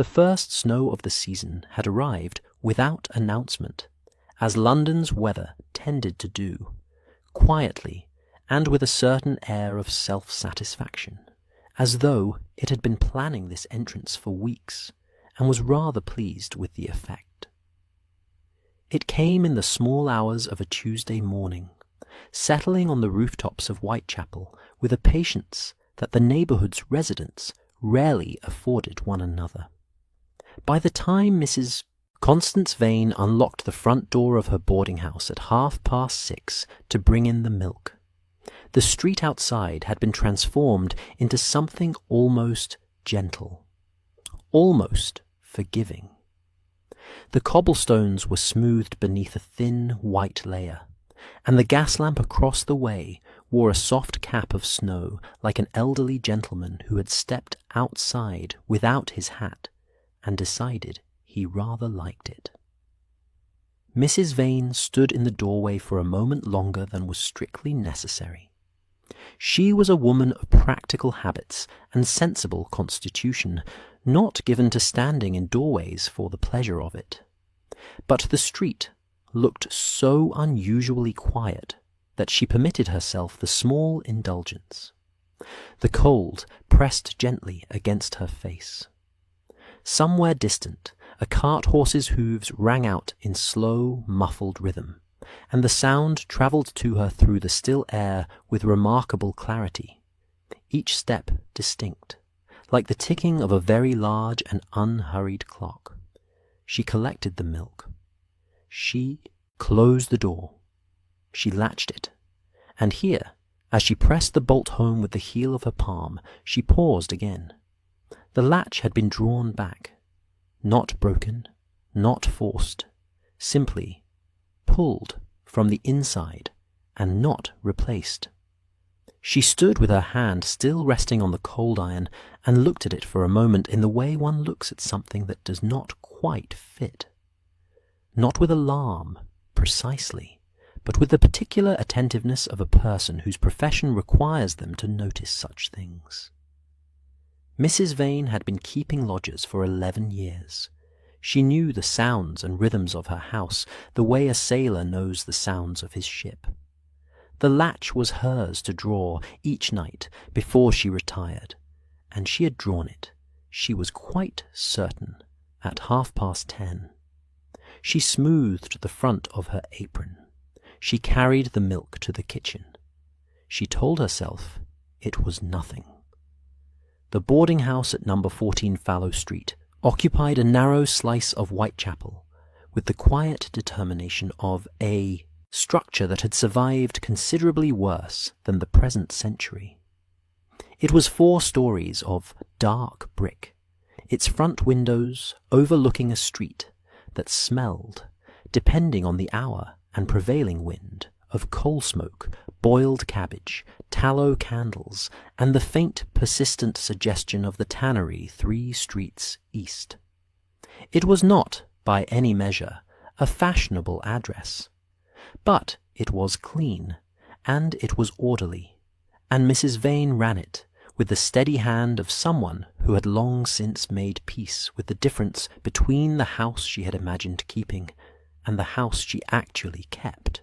The first snow of the season had arrived without announcement, as London's weather tended to do, quietly and with a certain air of self-satisfaction, as though it had been planning this entrance for weeks and was rather pleased with the effect. It came in the small hours of a Tuesday morning, settling on the rooftops of Whitechapel with a patience that the neighbourhood's residents rarely afforded one another. By the time Mrs. Constance Vane unlocked the front door of her boarding-house at 6:30 to bring in the milk, the street outside had been transformed into something almost gentle, almost forgiving. The cobblestones were smoothed beneath a thin white layer, and the gas lamp across the way wore a soft cap of snow like an elderly gentleman who had stepped outside without his hat and decided he rather liked it. Mrs. Vane stood in the doorway for a moment longer than was strictly necessary. She was a woman of practical habits and sensible constitution, not given to standing in doorways for the pleasure of it. But the street looked so unusually quiet that she permitted herself the small indulgence. The cold pressed gently against her face. Somewhere distant, a cart horse's hooves rang out in slow, muffled rhythm, and the sound travelled to her through the still air with remarkable clarity, each step distinct, like the ticking of a very large and unhurried clock. She collected the milk. She closed the door. She latched it, and here, as she pressed the bolt home with the heel of her palm, she paused again. The latch had been drawn back, not broken, not forced, simply pulled from the inside and not replaced. She stood with her hand still resting on the cold iron and looked at it for a moment in the way one looks at something that does not quite fit. Not with alarm, precisely, but with the particular attentiveness of a person whose profession requires them to notice such things. Mrs. Vane had been keeping lodgers for 11 years. She knew the sounds and rhythms of her house the way a sailor knows the sounds of his ship. The latch was hers to draw each night before she retired, and she had drawn it, she was quite certain, at 10:30. She smoothed the front of her apron. She carried the milk to the kitchen. She told herself it was nothing. The boarding-house at No. 14 Fallow Street occupied a narrow slice of Whitechapel, with the quiet determination of a structure that had survived considerably worse than the present century. It was 4 stories of dark brick, its front windows overlooking a street that smelled, depending on the hour and prevailing wind, of coal smoke, boiled cabbage, tallow candles, and the faint, persistent suggestion of the tannery 3 streets east. It was not, by any measure, a fashionable address, but it was clean, and it was orderly, and Mrs. Vane ran it with the steady hand of someone who had long since made peace with the difference between the house she had imagined keeping and the house she actually kept.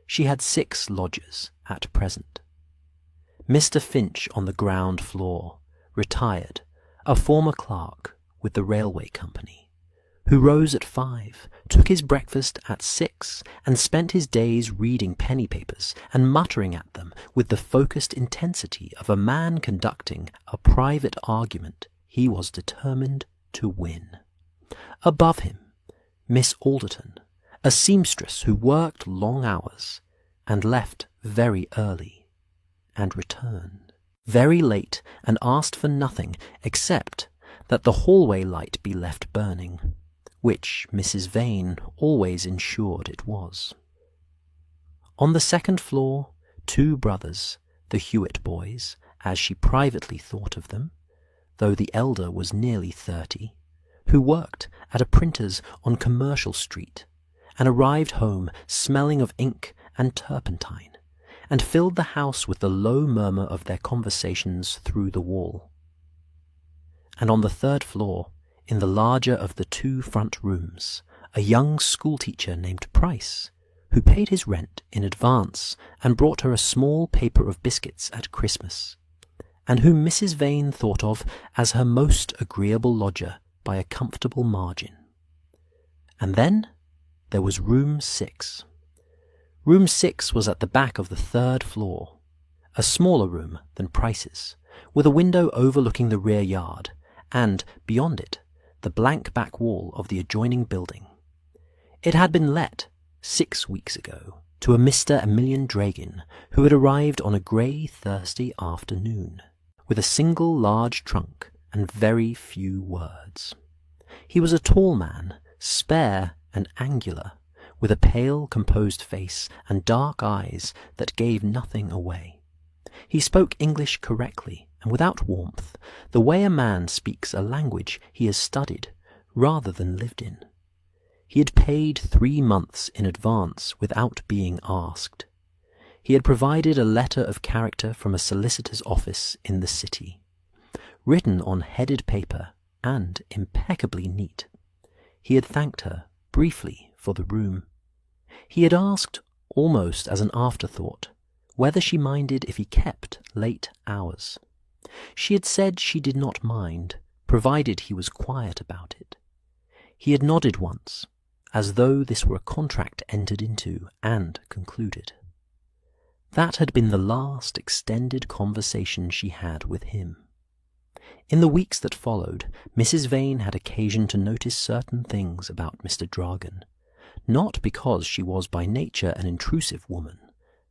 She had 6 lodgers at present. Mr. Finch on the ground floor, retired, a former clerk with the railway company, who rose at 5, took his breakfast at 6, and spent his days reading penny papers and muttering at them with the focused intensity of a man conducting a private argument he was determined to win. Above him, Miss Alderton, a seamstress who worked long hours and left very early, and returned very late and asked for nothing except that the hallway light be left burning, which Mrs. Vane always ensured it was. On the 2nd floor, 2 brothers, the Hewitt boys, as she privately thought of them, though the elder was nearly 30, who worked at a printer's on Commercial Street, and arrived home smelling of ink and turpentine, and filled the house with the low murmur of their conversations through the wall. And on the 3rd floor, in the larger of the 2 front rooms, a young schoolteacher named Price, who paid his rent in advance and brought her a small paper of biscuits at Christmas, and whom Mrs. Vane thought of as her most agreeable lodger by a comfortable margin. And then there was Room 6. Room 6 was at the back of the 3rd floor, a smaller room than Price's, with a window overlooking the rear yard, and, beyond it, the blank back wall of the adjoining building. It had been let 6 weeks ago to a Mr. Emilian Dragon, who had arrived on a grey Thursday afternoon, with a single large trunk and very few words. He was a tall man, spare and angular, with a pale, composed face and dark eyes that gave nothing away. He spoke English correctly and without warmth, the way a man speaks a language he has studied rather than lived in. He had paid 3 months in advance without being asked. He had provided a letter of character from a solicitor's office in the city, written on headed paper and impeccably neat. He had thanked her briefly for the room. He had asked, almost as an afterthought, whether she minded if he kept late hours. She had said she did not mind, provided he was quiet about it. He had nodded once, as though this were a contract entered into and concluded. That had been the last extended conversation she had with him. In the weeks that followed, Mrs. Vane had occasion to notice certain things about Mr. Dragon, not because she was by nature an intrusive woman,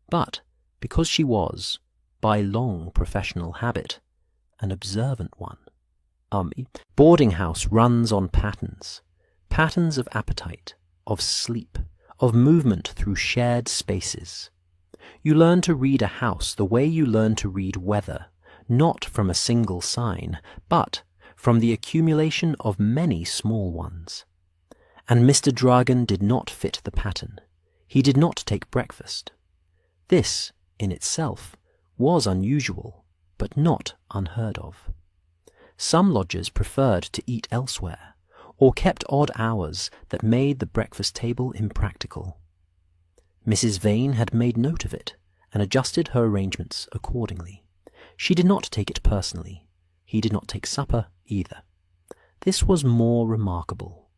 but because she was, by long professional habit, an observant one. Boarding house runs on patterns of appetite, of sleep, of movement through shared spaces. You learn to read a house the way you learn to read weather, not from a single sign, but from the accumulation of many small ones. And Mr. Dragon did not fit the pattern. He did not take breakfast. This, in itself, was unusual, but not unheard of. Some lodgers preferred to eat elsewhere, or kept odd hours that made the breakfast table impractical. Mrs. Vane had made note of it, and adjusted her arrangements accordingly. She did not take it personally. He did not take supper either. This was more remarkable.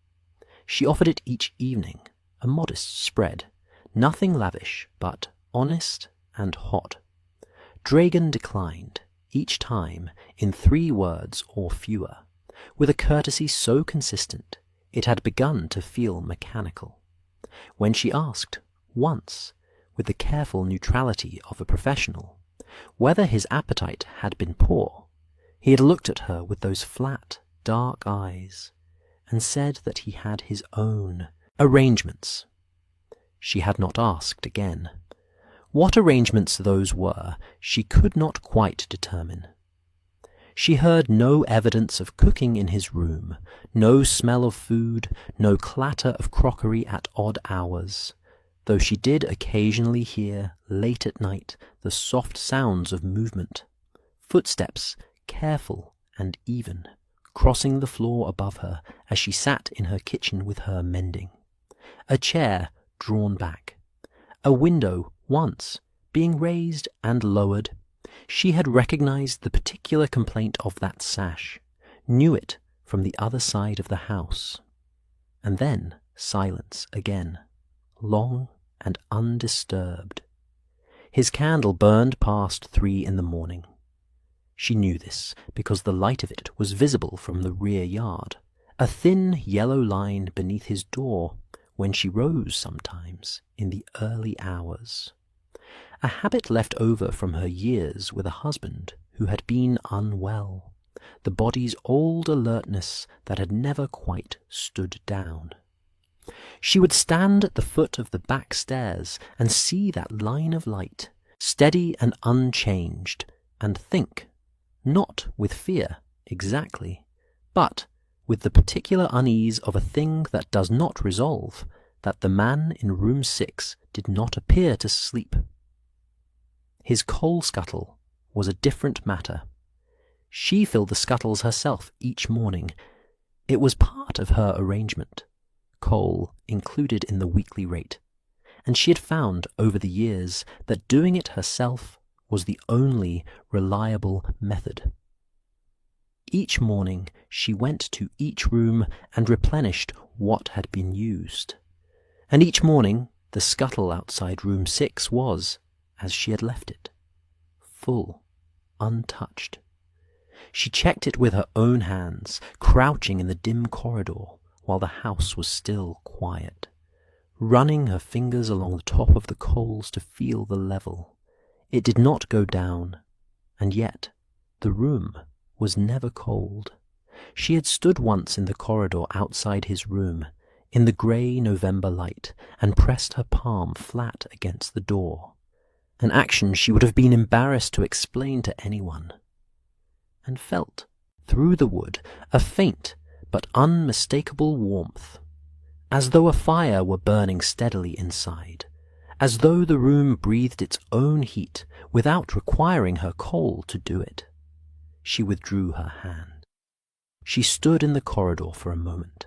She offered it each evening, a modest spread, nothing lavish, but honest and hot. Dragon declined, each time, in 3 words or fewer, with a courtesy so consistent it had begun to feel mechanical. When she asked, once, with the careful neutrality of a professional, whether his appetite had been poor, he had looked at her with those flat, dark eyes, and said that he had his own arrangements. She had not asked again. What arrangements those were, she could not quite determine. She heard no evidence of cooking in his room, no smell of food, no clatter of crockery at odd hours, though she did occasionally hear, late at night, the soft sounds of movement, footsteps, careful and even, crossing the floor above her as she sat in her kitchen with her mending. A chair drawn back. A window, once, being raised and lowered. She had recognized the particular complaint of that sash, knew it from the other side of the house. And then silence again, long and undisturbed. His candle burned past 3 in the morning. She knew this because the light of it was visible from the rear yard, a thin yellow line beneath his door when she rose sometimes in the early hours. A habit left over from her years with a husband who had been unwell, the body's old alertness that had never quite stood down. She would stand at the foot of the back stairs and see that line of light, steady and unchanged, and think, not with fear exactly, but with the particular unease of a thing that does not resolve, that the man in room 6 did not appear to sleep. His coal scuttle was a different matter. She filled the scuttles herself each morning. It was part of her arrangement, coal included in the weekly rate, and she had found over the years that doing it herself was the only reliable method. Each morning she went to each room and replenished what had been used, and each morning the scuttle outside room 6 was, as she had left it, full, untouched. She checked it with her own hands, crouching in the dim corridor while the house was still quiet, running her fingers along the top of the coals to feel the level. It did not go down, and yet the room was never cold. She had stood once in the corridor outside his room, in the grey November light, and pressed her palm flat against the door, an action she would have been embarrassed to explain to anyone, and felt, through the wood, a faint but unmistakable warmth, as though a fire were burning steadily inside, as though the room breathed its own heat without requiring her coal to do it. She withdrew her hand. She stood in the corridor for a moment.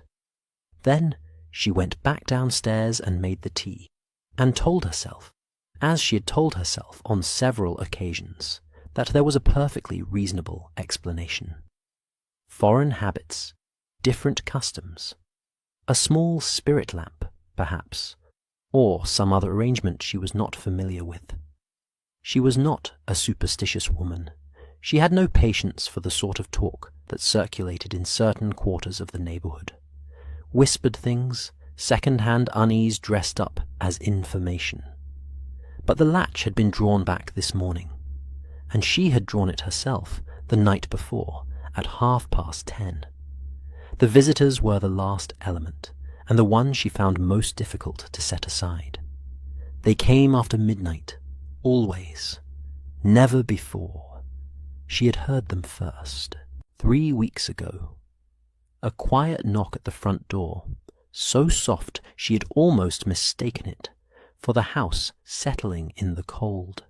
Then she went back downstairs and made the tea, and told herself, as she had told herself on several occasions, that there was a perfectly reasonable explanation. Foreign habits, different customs, a small spirit lamp, perhaps, or some other arrangement she was not familiar with. She was not a superstitious woman. She had no patience for the sort of talk that circulated in certain quarters of the neighbourhood. Whispered things, second-hand unease dressed up as information. But the latch had been drawn back this morning, and she had drawn it herself the night before at 10:30. The visitors were the last element, and the one she found most difficult to set aside. They came after midnight, always, never before. She had heard them first, 3 weeks ago. A quiet knock at the front door, so soft she had almost mistaken it for the house settling in the cold.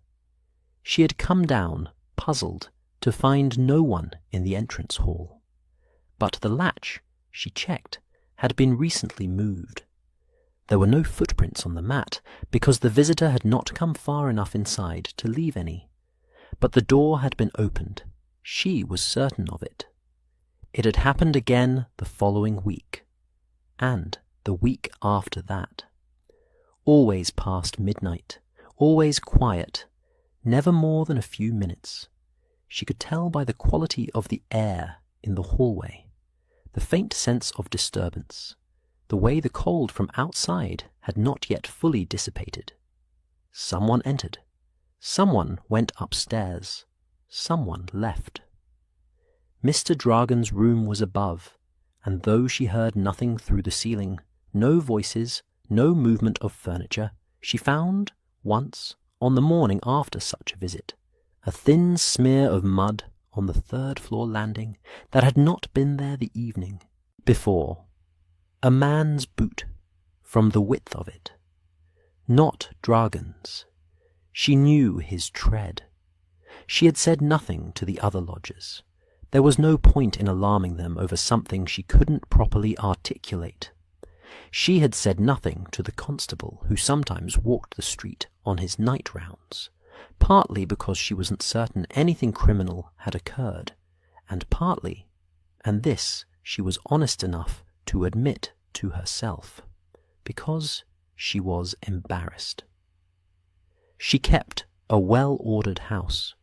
She had come down, puzzled, to find no one in the entrance hall. But the latch, she checked, had been recently moved. There were no footprints on the mat, because the visitor had not come far enough inside to leave any. But the door had been opened. She was certain of it. It had happened again the following week, and the week after that. Always past midnight, always quiet, never more than a few minutes. She could tell by the quality of the air in the hallway, the faint sense of disturbance, the way the cold from outside had not yet fully dissipated. Someone entered. Someone went upstairs. Someone left. Mr. Dragon's room was above, and though she heard nothing through the ceiling, no voices, no movement of furniture, she found, once, on the morning after such a visit, a thin smear of mud on the 3rd-floor landing that had not been there the evening before. A man's boot, from the width of it. Not Dragon's. She knew his tread. She had said nothing to the other lodgers. There was no point in alarming them over something she couldn't properly articulate. She had said nothing to the constable who sometimes walked the street on his night rounds, partly because she wasn't certain anything criminal had occurred, and partly, and this she was honest enough to admit to herself, because she was embarrassed. She kept a well-ordered house.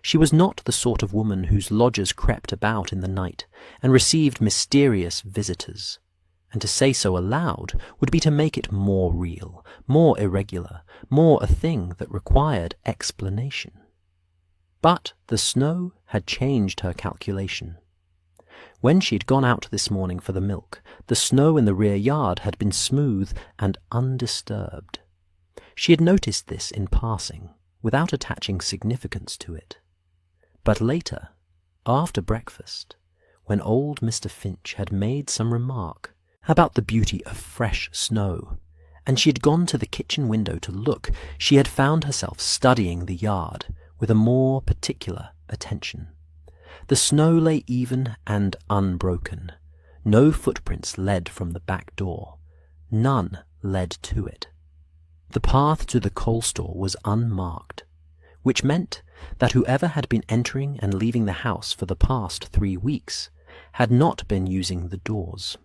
She was not the sort of woman whose lodgers crept about in the night and received mysterious visitors, and to say so aloud would be to make it more real, more irregular, more a thing that required explanation. But the snow had changed her calculation. When she had gone out this morning for the milk, the snow in the rear yard had been smooth and undisturbed. She had noticed this in passing, without attaching significance to it. But later, after breakfast, when old Mr. Finch had made some remark about the beauty of fresh snow, and she had gone to the kitchen window to look, she had found herself studying the yard with a more particular attention. The snow lay even and unbroken. No footprints led from the back door. None led to it. The path to the coal store was unmarked, which meant that whoever had been entering and leaving the house for the past 3 weeks had not been using the doors.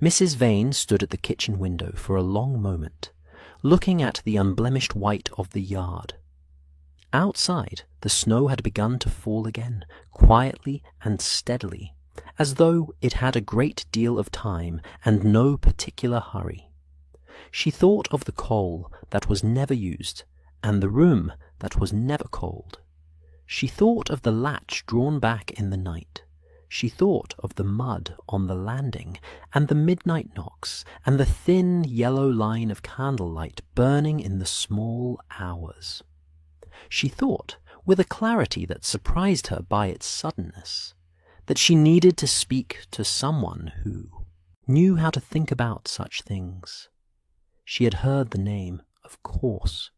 Mrs. Vane stood at the kitchen window for a long moment, looking at the unblemished white of the yard. Outside, the snow had begun to fall again, quietly and steadily, as though it had a great deal of time and no particular hurry. She thought of the coal that was never used, and the room that was never cold. She thought of the latch drawn back in the night. She thought of the mud on the landing, and the midnight knocks, and the thin yellow line of candlelight burning in the small hours. She thought, with a clarity that surprised her by its suddenness, that she needed to speak to someone who knew how to think about such things. She had heard the name, of course.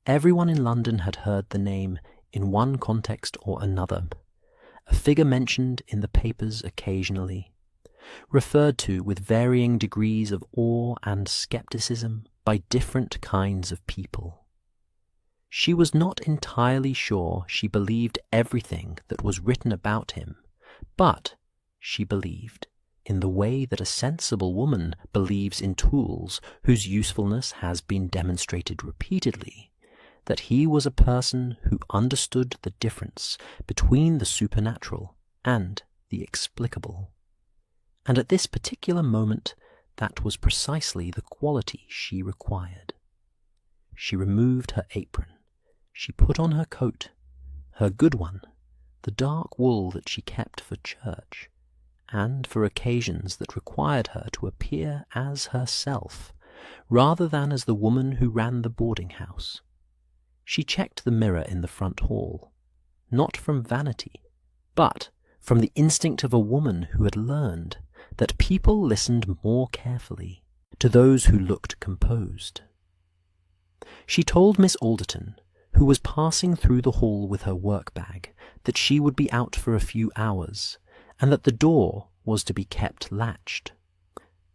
Everyone in London had heard the name in one context or another, a figure mentioned in the papers occasionally, referred to with varying degrees of awe and skepticism by different kinds of people. She was not entirely sure she believed everything that was written about him, but she believed, in the way that a sensible woman believes in tools whose usefulness has been demonstrated repeatedly, that he was a person who understood the difference between the supernatural and the explicable. And at this particular moment, that was precisely the quality she required. She removed her apron. She put on her coat, her good one, the dark wool that she kept for church, and for occasions that required her to appear as herself, rather than as the woman who ran the boarding-house. She checked the mirror in the front hall, not from vanity, but from the instinct of a woman who had learned that people listened more carefully to those who looked composed. She told Miss Alderton, who was passing through the hall with her work-bag, that she would be out for a few hours, and that the door was to be kept latched.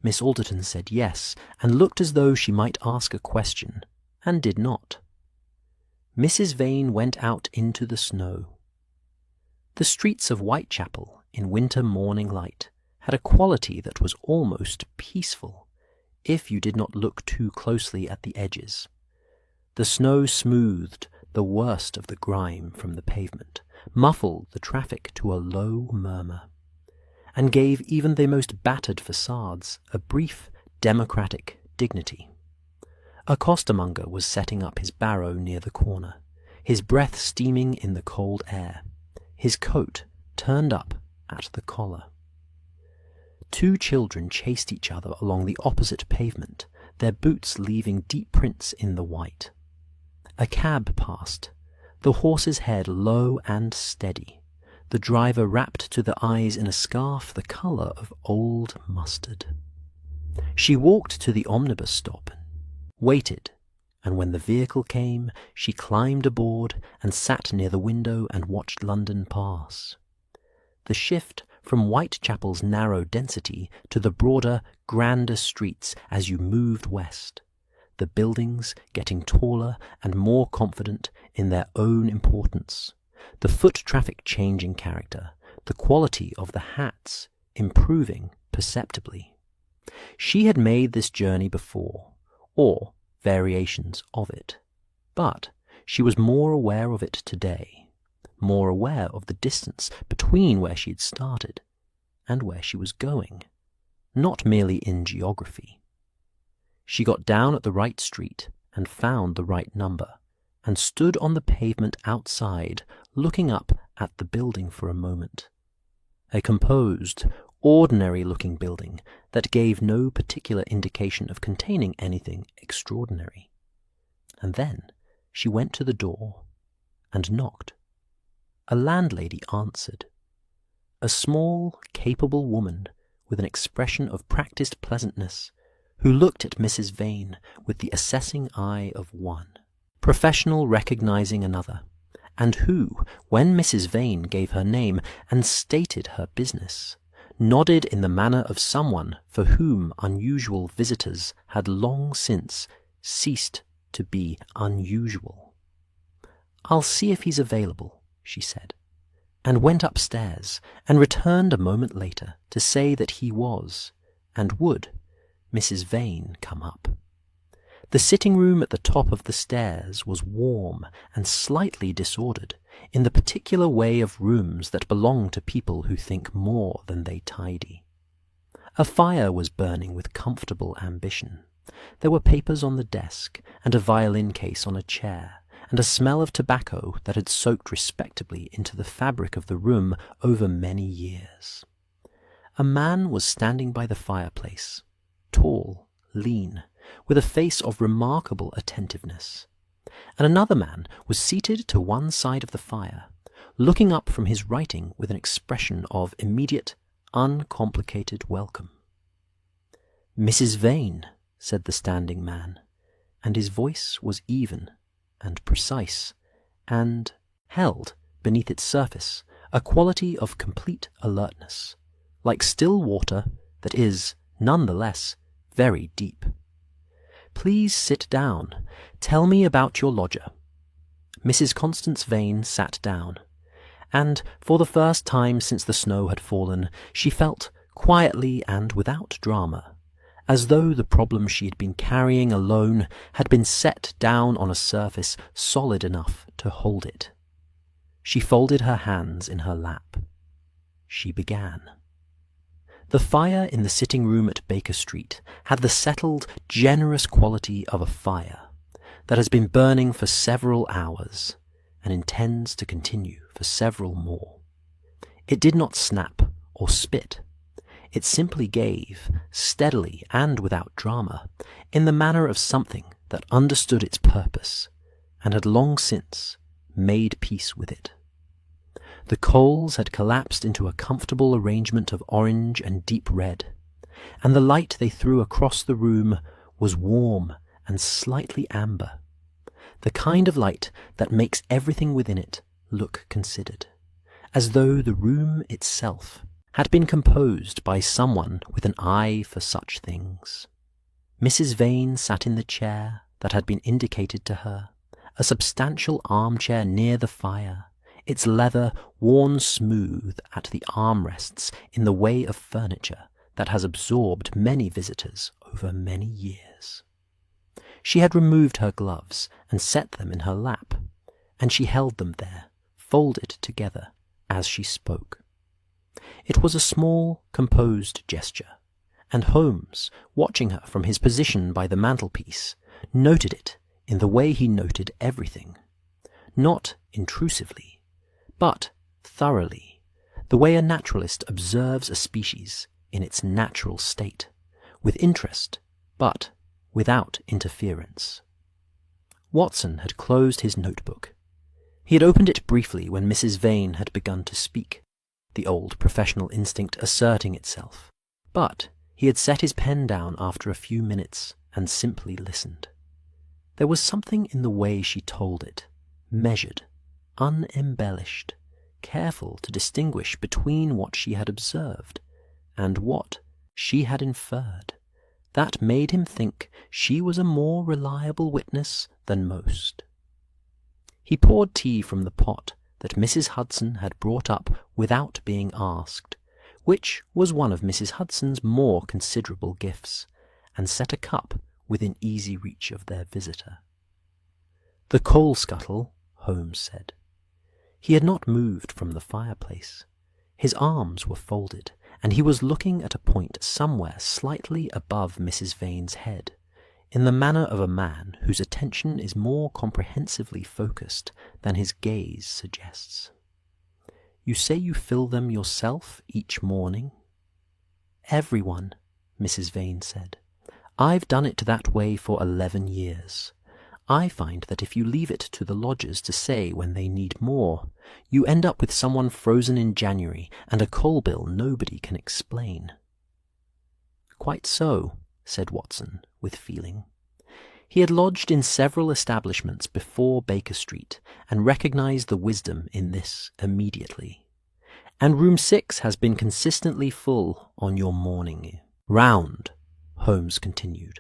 Miss Alderton said yes, and looked as though she might ask a question, and did not. Mrs. Vane went out into the snow. The streets of Whitechapel, in winter morning light, had a quality that was almost peaceful, if you did not look too closely at the edges. The snow smoothed the worst of the grime from the pavement, muffled the traffic to a low murmur, and gave even the most battered facades a brief, democratic dignity. A costermonger was setting up his barrow near the corner, his breath steaming in the cold air, his coat turned up at the collar. 2 children chased each other along the opposite pavement, their boots leaving deep prints in the white. A cab passed, the horse's head low and steady, the driver wrapped to the eyes in a scarf the colour of old mustard. She walked to the omnibus stop, waited, and when the vehicle came, she climbed aboard and sat near the window and watched London pass. The shift from Whitechapel's narrow density to the broader, grander streets as you moved west, the buildings getting taller and more confident in their own importance, the foot traffic changing character, the quality of the hats improving perceptibly. She had made this journey before, or variations of it, but she was more aware of it today, more aware of the distance between where she had started and where she was going, not merely in geography. She got down at the right street and found the right number, and stood on the pavement outside, looking up at the building for a moment. A composed, ordinary-looking building that gave no particular indication of containing anything extraordinary. And then she went to the door and knocked. A landlady answered. A small, capable woman with an expression of practised pleasantness, who looked at Mrs. Vane with the assessing eye of one, professional recognizing another, and who, when Mrs. Vane gave her name and stated her business, nodded in the manner of someone for whom unusual visitors had long since ceased to be unusual. "I'll see if he's available," she said, and went upstairs and returned a moment later to say that he was, and would, Mrs. Vane come up. The sitting room at the top of the stairs was warm and slightly disordered, in the particular way of rooms that belong to people who think more than they tidy. A fire was burning with comfortable ambition. There were papers on the desk, and a violin case on a chair, and a smell of tobacco that had soaked respectably into the fabric of the room over many years. A man was standing by the fireplace, tall, lean, with a face of remarkable attentiveness, and another man was seated to one side of the fire, looking up from his writing with an expression of immediate, uncomplicated welcome. "Mrs. Vane," said the standing man, and his voice was even and precise, and held beneath its surface a quality of complete alertness, like still water that is, none the less, very deep. "Please sit down. Tell me about your lodger." Mrs. Constance Vane sat down, and for the first time since the snow had fallen, she felt, quietly and without drama, as though the problem she had been carrying alone had been set down on a surface solid enough to hold it. She folded her hands in her lap. She began. The fire in the sitting room at Baker Street had the settled, generous quality of a fire that has been burning for several hours and intends to continue for several more. It did not snap or spit. It simply gave, steadily and without drama, in the manner of something that understood its purpose and had long since made peace with it. The coals had collapsed into a comfortable arrangement of orange and deep red, and the light they threw across the room was warm and slightly amber, the kind of light that makes everything within it look considered, as though the room itself had been composed by someone with an eye for such things. Mrs. Vane sat in the chair that had been indicated to her, a substantial armchair near the fire, its leather worn smooth at the armrests in the way of furniture that has absorbed many visitors over many years. She had removed her gloves and set them in her lap, and she held them there, folded together, as she spoke. It was a small, composed gesture, and Holmes, watching her from his position by the mantelpiece, noted it in the way he noted everything, not intrusively, but thoroughly, the way a naturalist observes a species in its natural state, with interest, but without interference. Watson had closed his notebook. He had opened it briefly when Mrs. Vane had begun to speak, the old professional instinct asserting itself, but he had set his pen down after a few minutes and simply listened. There was something in the way she told it, measured, unembellished, careful to distinguish between what she had observed and what she had inferred, that made him think she was a more reliable witness than most. He poured tea from the pot that Mrs. Hudson had brought up without being asked, which was one of Mrs. Hudson's more considerable gifts, and set a cup within easy reach of their visitor. "The coal scuttle," Holmes said. He had not moved from the fireplace. His arms were folded, and he was looking at a point somewhere slightly above Mrs. Vane's head, in the manner of a man whose attention is more comprehensively focused than his gaze suggests. "You say you fill them yourself each morning?" "Everyone," Mrs. Vane said. "I've done it that way for 11 years. I find that if you leave it to the lodgers to say when they need more, you end up with someone frozen in January and a coal bill nobody can explain." "Quite so," said Watson, with feeling. He had lodged in several establishments before Baker Street, and recognized the wisdom in this immediately. And room 6 has been consistently full on your morning round, Holmes continued.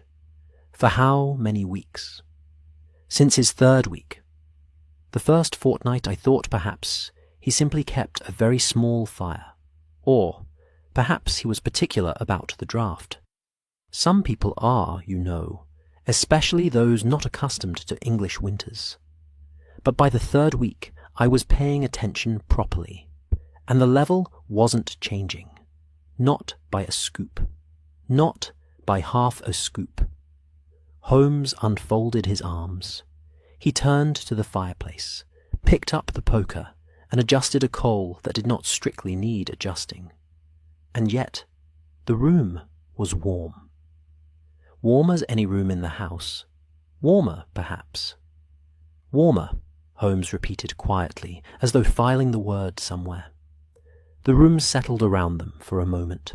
For how many weeks? Since his 3rd week. The first fortnight I thought perhaps he simply kept a very small fire, or perhaps he was particular about the draught. Some people are, you know, especially those not accustomed to English winters. But by the 3rd week I was paying attention properly, and the level wasn't changing. Not by a scoop. Not by half a scoop. Holmes unfolded his arms. He turned to the fireplace, picked up the poker, and adjusted a coal that did not strictly need adjusting. And yet, the room was warm. Warm as any room in the house. Warmer, perhaps. Warmer, Holmes repeated quietly, as though filing the word somewhere. The room settled around them for a moment.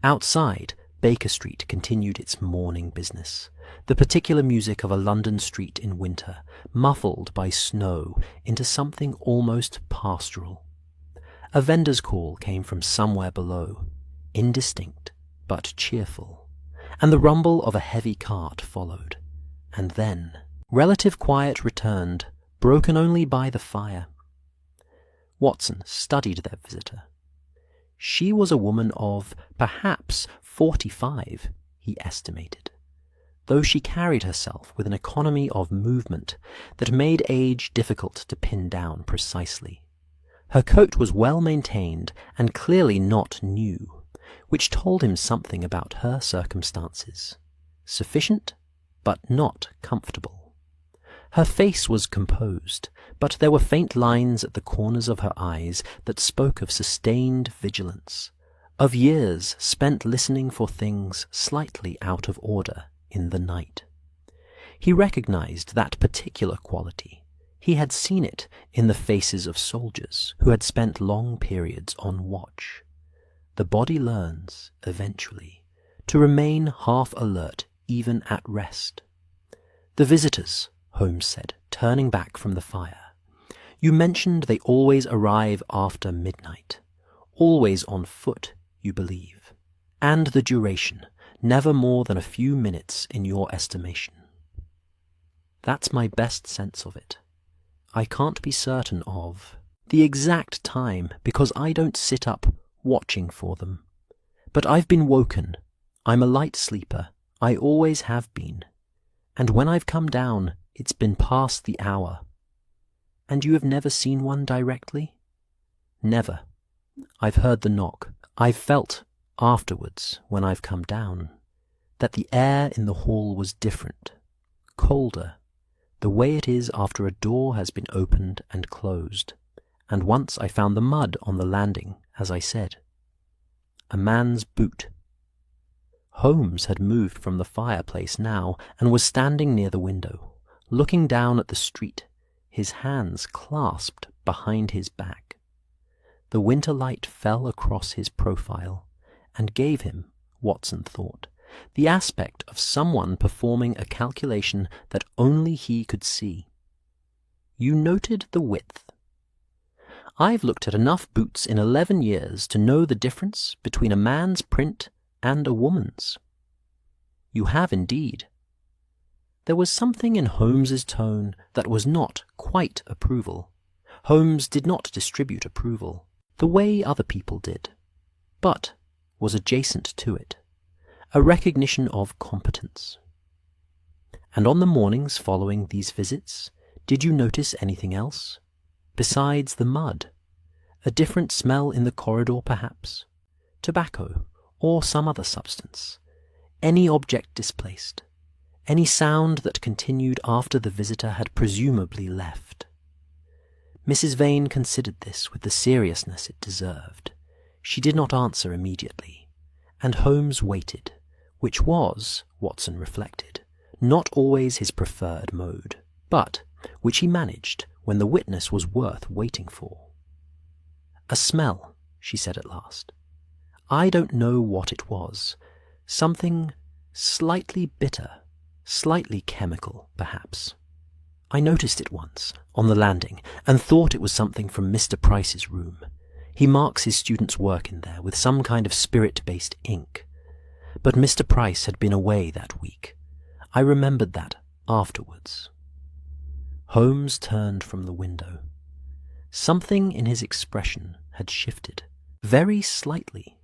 Outside, Baker Street continued its morning business, the particular music of a London street in winter, muffled by snow into something almost pastoral. A vendor's call came from somewhere below, indistinct but cheerful, and the rumble of a heavy cart followed. And then relative quiet returned, broken only by the fire. Watson studied their visitor. She was a woman of perhaps 45, he estimated, though she carried herself with an economy of movement that made age difficult to pin down precisely. Her coat was well maintained and clearly not new, which told him something about her circumstances. Sufficient, but not comfortable. Her face was composed, but there were faint lines at the corners of her eyes that spoke of sustained vigilance, of years spent listening for things slightly out of order in the night. He recognized that particular quality. He had seen it in the faces of soldiers who had spent long periods on watch. The body learns, eventually, to remain half alert even at rest. The visitors, Holmes said, turning back from the fire. You mentioned they always arrive after midnight. Always on foot, you believe. And the duration, never more than a few minutes in your estimation. That's my best sense of it. I can't be certain of the exact time because I don't sit up watching for them. But I've been woken. I'm a light sleeper. I always have been. And when I've come down, it's been past the hour. And you have never seen one directly? Never. I've heard the knock. I've felt, afterwards, when I've come down, that the air in the hall was different, colder, the way it is after a door has been opened and closed. And once I found the mud on the landing, as I said. A man's boot. Holmes had moved from the fireplace now and was standing near the window, looking down at the street, his hands clasped behind his back. The winter light fell across his profile and gave him, Watson thought, the aspect of someone performing a calculation that only he could see. You noted the width. I've looked at enough boots in 11 years to know the difference between a man's print and a woman's. You have indeed. There was something in Holmes's tone that was not quite approval. Holmes did not distribute approval, the way other people did, but was adjacent to it, a recognition of competence. And on the mornings following these visits, did you notice anything else? Besides the mud, a different smell in the corridor perhaps, tobacco, or some other substance, any object displaced, any sound that continued after the visitor had presumably left. Mrs. Vane considered this with the seriousness it deserved. She did not answer immediately, and Holmes waited, which was, Watson reflected, not always his preferred mode, but which he managed when the witness was worth waiting for. A smell, she said at last. I don't know what it was. Something slightly bitter, slightly chemical, perhaps. I noticed it once, on the landing, and thought it was something from Mr. Price's room. He marks his students' work in there with some kind of spirit-based ink. But Mr. Price had been away that week. I remembered that afterwards. Holmes turned from the window. Something in his expression had shifted, very slightly,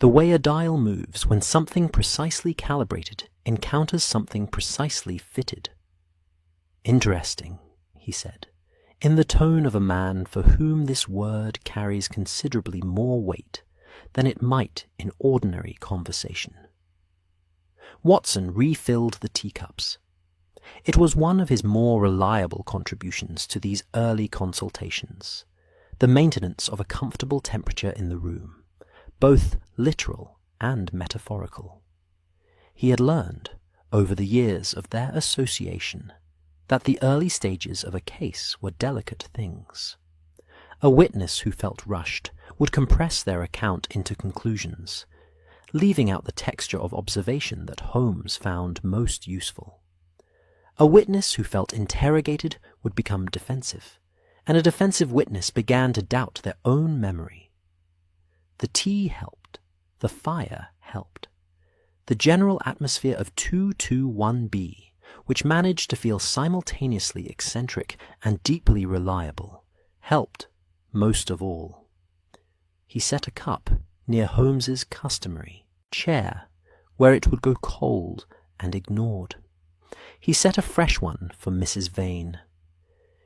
the way a dial moves when something precisely calibrated encounters something precisely fitted. "Interesting," he said, in the tone of a man for whom this word carries considerably more weight than it might in ordinary conversation. Watson refilled the teacups. It was one of his more reliable contributions to these early consultations, the maintenance of a comfortable temperature in the room, both literal and metaphorical. He had learned, over the years of their association, that the early stages of a case were delicate things. A witness who felt rushed would compress their account into conclusions, leaving out the texture of observation that Holmes found most useful. A witness who felt interrogated would become defensive, and a defensive witness began to doubt their own memory. The tea helped. The fire helped. The general atmosphere of 221B, which managed to feel simultaneously eccentric and deeply reliable, helped most of all. He set a cup near Holmes's customary chair, where it would go cold and ignored. He set a fresh one for Mrs. Vane.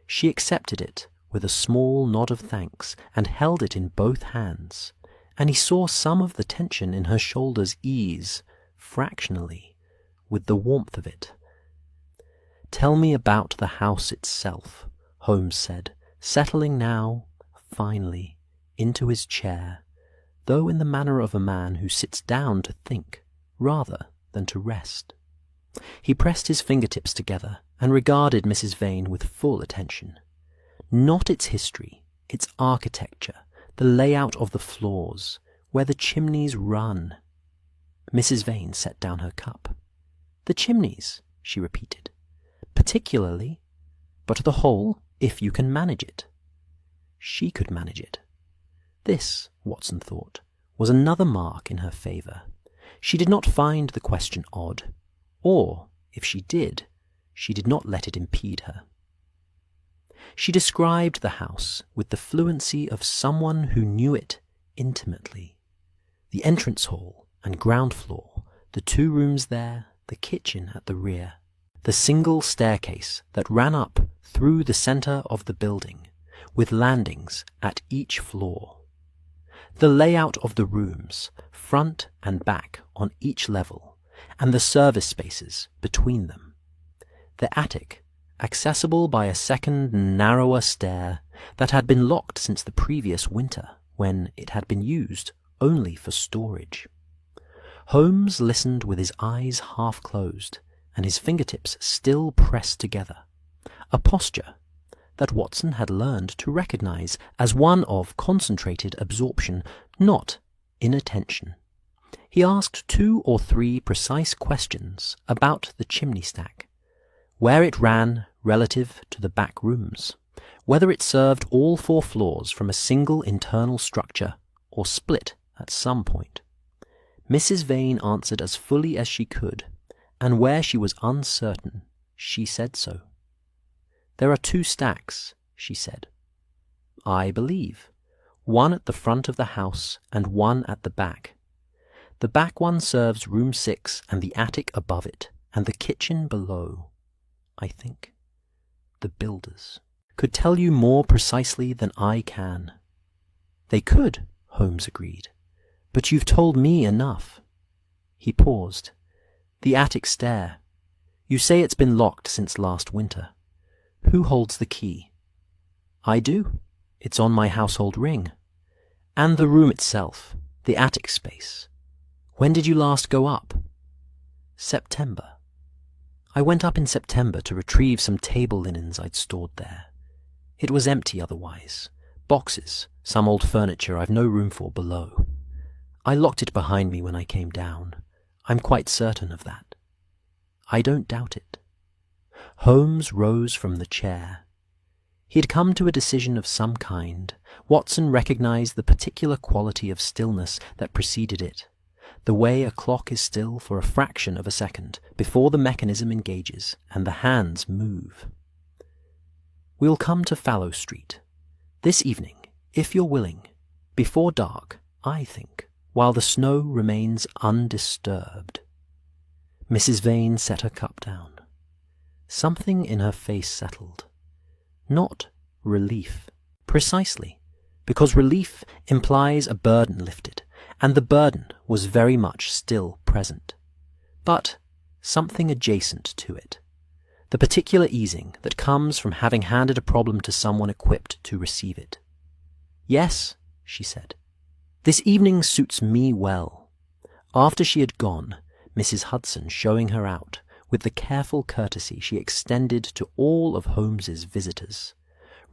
She accepted it with a small nod of thanks and held it in both hands, and he saw some of the tension in her shoulders ease, fractionally, with the warmth of it. "Tell me about the house itself," Holmes said, settling now, finally, into his chair, though in the manner of a man who sits down to think rather than to rest. He pressed his fingertips together and regarded Mrs. Vane with full attention. Not its history, its architecture, the layout of the floors, where the chimneys run. Mrs. Vane set down her cup. "The chimneys," she repeated. "Particularly, but the whole, if you can manage it." She could manage it. This, Watson thought, was another mark in her favour. She did not find the question odd, or, if she did not let it impede her. She described the house with the fluency of someone who knew it intimately. The entrance hall and ground floor, the 2 rooms there, the kitchen at the rear, the single staircase that ran up through the centre of the building, with landings at each floor. The layout of the rooms, front and back on each level, and the service spaces between them. The attic, accessible by a second, narrower stair that had been locked since the previous winter, when it had been used only for storage. Holmes listened with his eyes half closed and his fingertips still pressed together, a posture that Watson had learned to recognize as one of concentrated absorption, not inattention. He asked 2 or 3 precise questions about the chimney stack, where it ran relative to the back rooms, whether it served all 4 floors from a single internal structure or split at some point. Mrs. Vane answered as fully as she could, and where she was uncertain, she said so. "There are 2 stacks," she said. "I believe. One at the front of the house and one at the back. The back one serves room 6 and the attic above it, and the kitchen below, I think. The builders could tell you more precisely than I can." "They could," Holmes agreed. "But you've told me enough." He paused. "The attic stair. You say it's been locked since last winter. Who holds the key?" "I do. It's on my household ring." "And the room itself, the attic space. When did you last go up?" "September. I went up in September to retrieve some table linens I'd stored there. It was empty otherwise. Boxes, some old furniture I've no room for below. I locked it behind me when I came down. I'm quite certain of that." "I don't doubt it." Holmes rose from the chair. He had come to a decision of some kind. Watson recognized the particular quality of stillness that preceded it, the way a clock is still for a fraction of a second before the mechanism engages and the hands move. "We'll come to Fallow Street this evening, if you're willing, before dark, I think, while the snow remains undisturbed." Mrs. Vane set her cup down. Something in her face settled. Not relief, precisely, because relief implies a burden lifted, and the burden was very much still present. But something adjacent to it, the particular easing that comes from having handed a problem to someone equipped to receive it. "Yes," she said, "this evening suits me well." After she had gone, Mrs. Hudson showing her out, with the careful courtesy she extended to all of Holmes's visitors,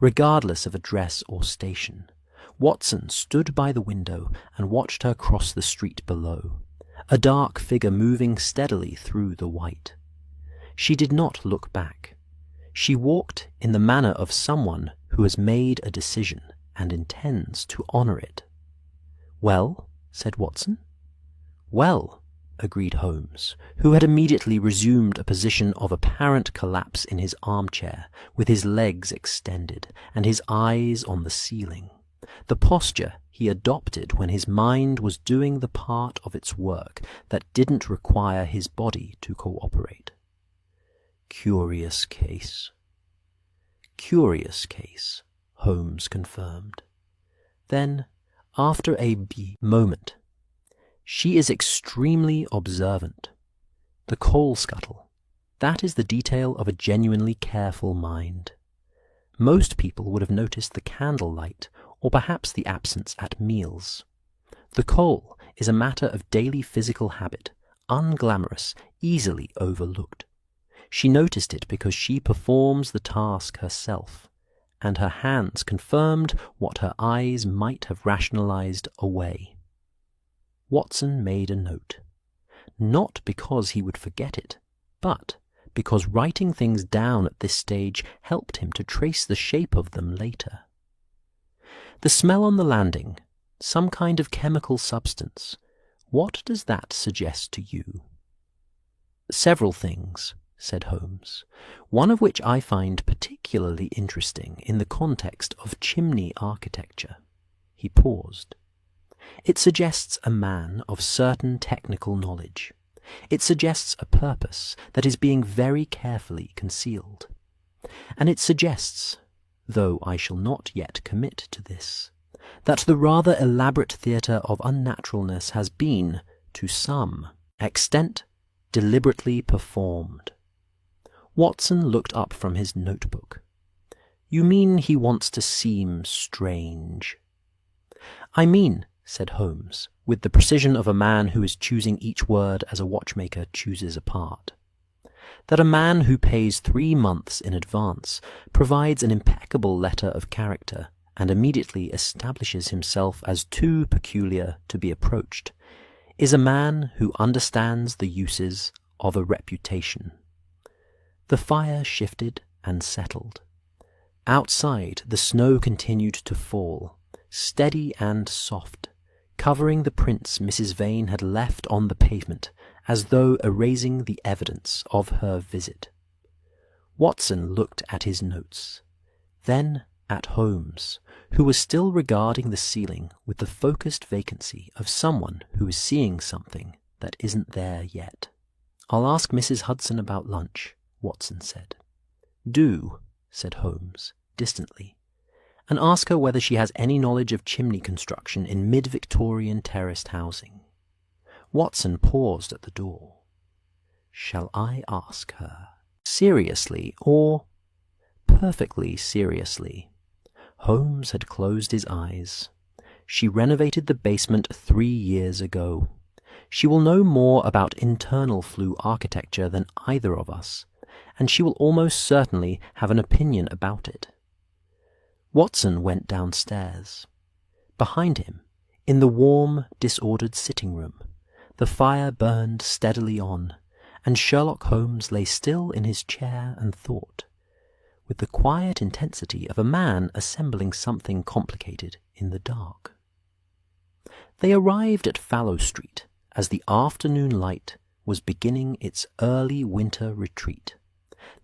regardless of address or station, Watson stood by the window and watched her cross the street below, a dark figure moving steadily through the white. She did not look back. She walked in the manner of someone who has made a decision and intends to honor it. "Well?" said Watson. "Well," agreed Holmes, who had immediately resumed a position of apparent collapse in his armchair, with his legs extended and his eyes on the ceiling, the posture he adopted when his mind was doing the part of its work that didn't require his body to cooperate. "Curious case." "Curious case," Holmes confirmed. Then, after a moment, "She is extremely observant. The coal scuttle, that is the detail of a genuinely careful mind. Most people would have noticed the candlelight, or perhaps the absence at meals. The coal is a matter of daily physical habit, unglamorous, easily overlooked. She noticed it because she performs the task herself, and her hands confirmed what her eyes might have rationalized away." Watson made a note, not because he would forget it, but because writing things down at this stage helped him to trace the shape of them later. "The smell on the landing, some kind of chemical substance. What does that suggest to you?" "Several things," said Holmes, "one of which I find particularly interesting in the context of chimney architecture." He paused. "It suggests a man of certain technical knowledge. It suggests a purpose that is being very carefully concealed. And it suggests, though I shall not yet commit to this, that the rather elaborate theatre of unnaturalness has been, to some extent, deliberately performed." Watson looked up from his notebook. "You mean he wants to seem strange?" "I mean," said Holmes, with the precision of a man who is choosing each word as a watchmaker chooses a part, "that a man who pays 3 months in advance, provides an impeccable letter of character, and immediately establishes himself as too peculiar to be approached, is a man who understands the uses of a reputation." The fire shifted and settled. Outside, the snow continued to fall, steady and soft, covering the prints Mrs. Vane had left on the pavement, as though erasing the evidence of her visit. Watson looked at his notes, then at Holmes, who was still regarding the ceiling with the focused vacancy of someone who is seeing something that isn't there yet. "I'll ask Mrs. Hudson about lunch," Watson said. "Do," said Holmes, distantly, "and ask her whether she has any knowledge of chimney construction in mid-Victorian terraced housing." Watson paused at the door. "Shall I ask her? Seriously, or—" "Perfectly seriously." Holmes had closed his eyes. "She renovated the basement 3 years ago. She will know more about internal flue architecture than either of us, and she will almost certainly have an opinion about it." Watson went downstairs. Behind him, in the warm, disordered sitting-room, the fire burned steadily on, and Sherlock Holmes lay still in his chair and thought. with the quiet intensity of a man assembling something complicated in the dark. They arrived at Fallow Street as the afternoon light was beginning its early winter retreat,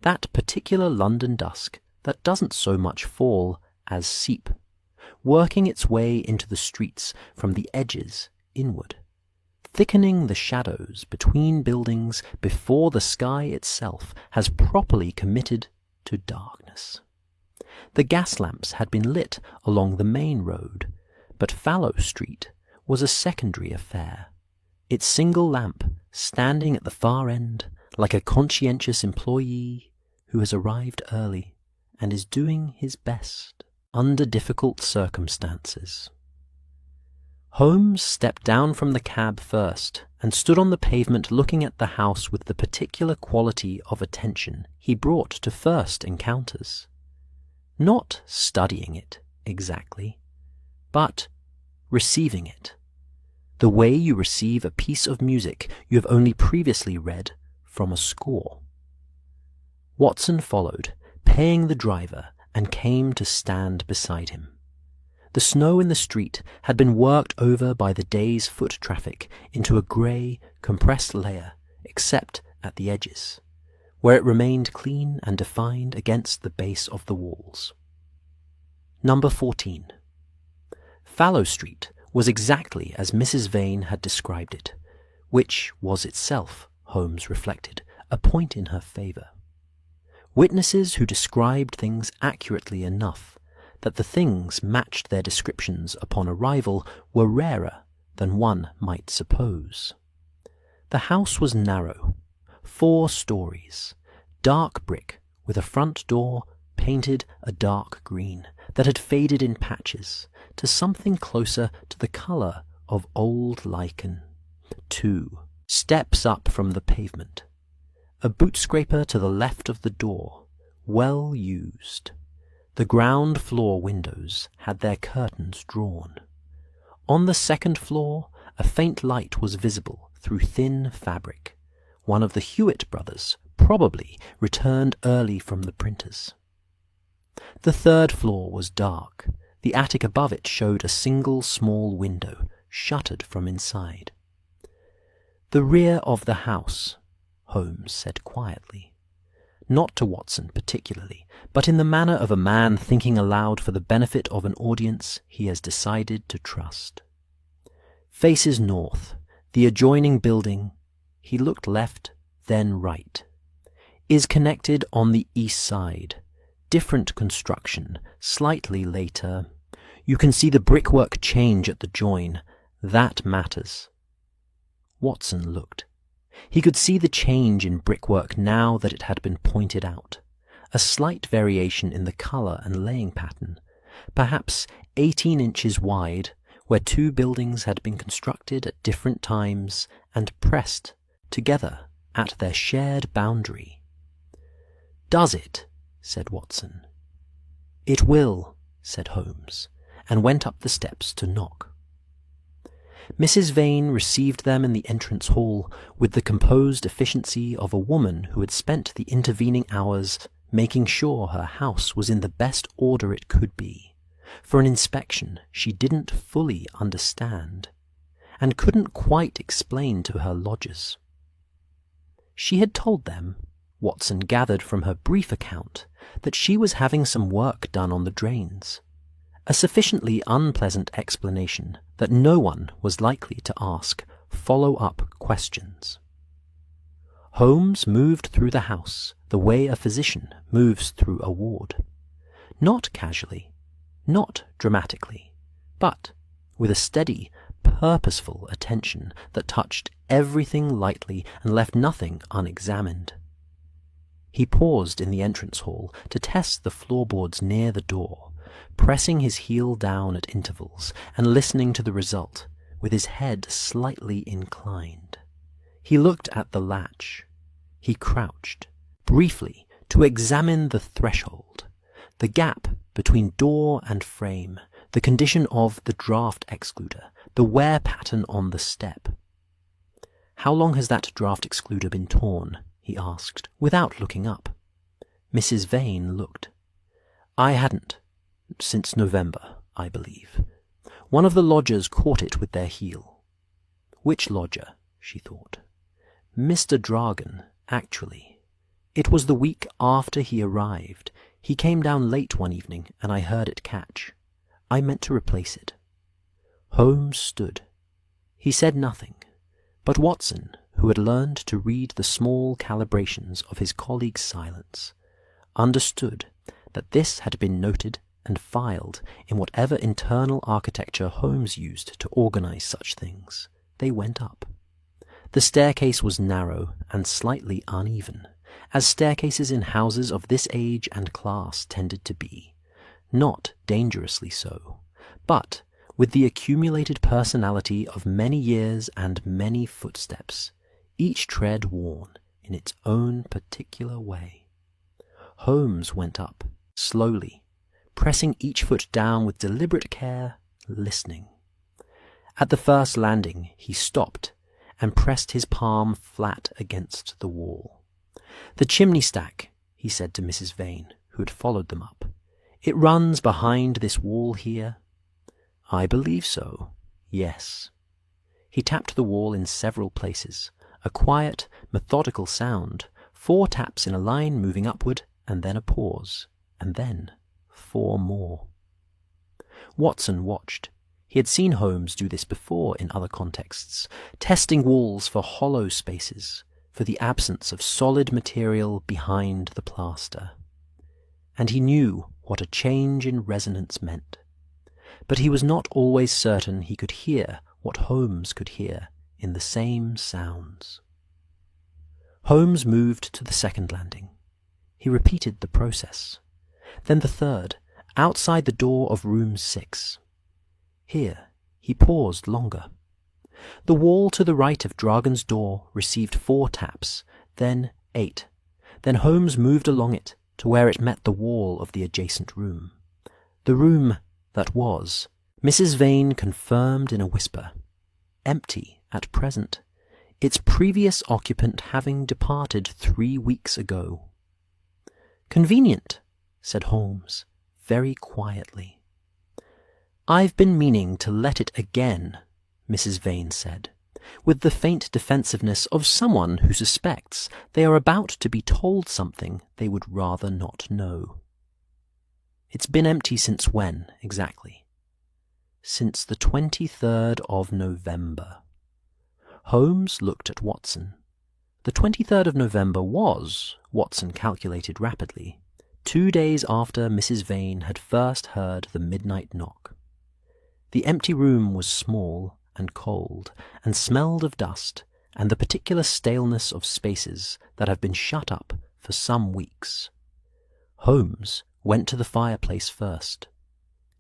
that particular London dusk that doesn't so much fall as seep, working its way into the streets from the edges inward, thickening the shadows between buildings before the sky itself has properly committed to darkness. The gas lamps had been lit along the main road, but Fallow Street was a secondary affair, its single lamp standing at the far end like a conscientious employee who has arrived early and is doing his best under difficult circumstances. Holmes stepped down from the cab first and stood on the pavement looking at the house with the particular quality of attention he brought to first encounters. Not studying it exactly, but receiving it, the way you receive a piece of music you have only previously read from a score. Watson followed, paying the driver, and came to stand beside him. The snow in the street had been worked over by the day's foot traffic into a grey, compressed layer, except at the edges, where it remained clean and defined against the base of the walls. Number 14. Fallow Street was exactly as Mrs. Vane had described it, which was itself, Holmes reflected, a point in her favour. Witnesses who described things accurately enough that the things matched their descriptions upon arrival were rarer than one might suppose. The house was narrow, 4 stories, dark brick with a front door painted a dark green that had faded in patches to something closer to the colour of old lichen. 2 steps up from the pavement, a boot scraper to the left of the door, well used. The ground floor windows had their curtains drawn. On the second floor, a faint light was visible through thin fabric. One of the Hewitt brothers, probably, returned early from the printers. The third floor was dark. The attic above it showed a single small window, shuttered from inside. The rear of the house, Holmes said quietly, not to Watson particularly, but in the manner of a man thinking aloud for the benefit of an audience he has decided to trust. Faces north, the adjoining building, he looked left, then right, is connected on the east side. Different construction, slightly later. You can see the brickwork change at the join. That matters. Watson looked. He could see the change in brickwork now that it had been pointed out. A slight variation in the colour and laying pattern, perhaps 18 inches wide, where 2 buildings had been constructed at different times and pressed together at their shared boundary. "Does it?" said Watson. "It will," said Holmes, and went up the steps to knock. Mrs. Vane received them in the entrance hall with the composed efficiency of a woman who had spent the intervening hours making sure her house was in the best order it could be, for an inspection she didn't fully understand, and couldn't quite explain to her lodgers. She had told them, Watson gathered from her brief account, that she was having some work done on the drains, a sufficiently unpleasant explanation that no one was likely to ask follow-up questions. Holmes moved through the house the way a physician moves through a ward, not casually, not dramatically, but with a steady, purposeful attention that touched everything lightly and left nothing unexamined. He paused in the entrance hall to test the floorboards near the door, pressing his heel down at intervals and listening to the result, with his head slightly inclined. He looked at the latch. He crouched, briefly, to examine the threshold, the gap between door and frame, the condition of the draft excluder, the wear pattern on the step. "How long has that draft excluder been torn?" he asked, without looking up. Mrs. Vane looked. "I hadn't. Since November, I believe. One of the lodgers caught it with their heel." Which lodger? She thought. Mr. Dragon, actually. It was the week after he arrived. He came down late one evening, and I heard it catch. I meant to replace it. Holmes stood. He said nothing, but Watson, who had learned to read the small calibrations of his colleague's silence, understood that this had been noted and filed in whatever internal architecture Holmes used to organize such things. They went up. The staircase was narrow and slightly uneven, as staircases in houses of this age and class tended to be, not dangerously so, but with the accumulated personality of many years and many footsteps, each tread worn in its own particular way. Holmes went up, slowly, pressing each foot down with deliberate care, listening. At the first landing he stopped and pressed his palm flat against the wall. "The chimney stack," he said to Mrs. Vane, who had followed them up. "It runs behind this wall here?" "I believe so, yes." He tapped the wall in several places, a quiet, methodical sound, 4 taps in a line moving upward, and then a pause, and then 4 more. Watson watched. He had seen Holmes do this before in other contexts, testing walls for hollow spaces, for the absence of solid material behind the plaster. And he knew what a change in resonance meant. But he was not always certain he could hear what Holmes could hear in the same sounds. Holmes moved to the second landing. He repeated the process. Then the third, outside the door of room 6. Here he paused longer. The wall to the right of Dragon's door received 4 taps, then 8. Then Holmes moved along it to where it met the wall of the adjacent room. The room that was, Mrs. Vane confirmed in a whisper, empty at present, its previous occupant having departed 3 weeks ago. "Convenient," said Holmes, very quietly. "I've been meaning to let it again," Mrs. Vane said, with the faint defensiveness of someone who suspects they are about to be told something they would rather not know. "It's been empty since when, exactly?" "Since the 23rd of November." Holmes looked at Watson. The 23rd of November was, Watson calculated rapidly, 2 days after Mrs. Vane had first heard the midnight knock. The empty room was small and cold, and smelled of dust and the particular staleness of spaces that have been shut up for some weeks. Holmes went to the fireplace first.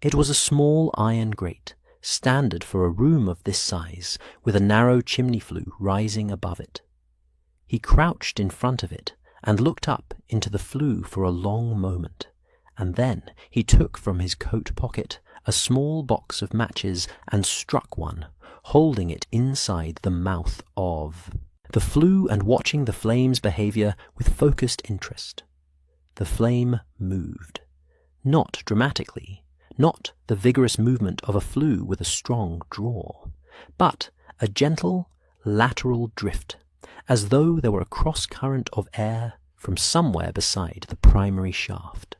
It was a small iron grate, standard for a room of this size, with a narrow chimney flue rising above it. He crouched in front of it and looked up into the flue for a long moment, and then he took from his coat pocket a small box of matches and struck one, holding it inside the mouth of the flue and watching the flame's behavior with focused interest. The flame moved, not dramatically, not the vigorous movement of a flue with a strong draw, but a gentle lateral drift, as though there were a cross-current of air from somewhere beside the primary shaft.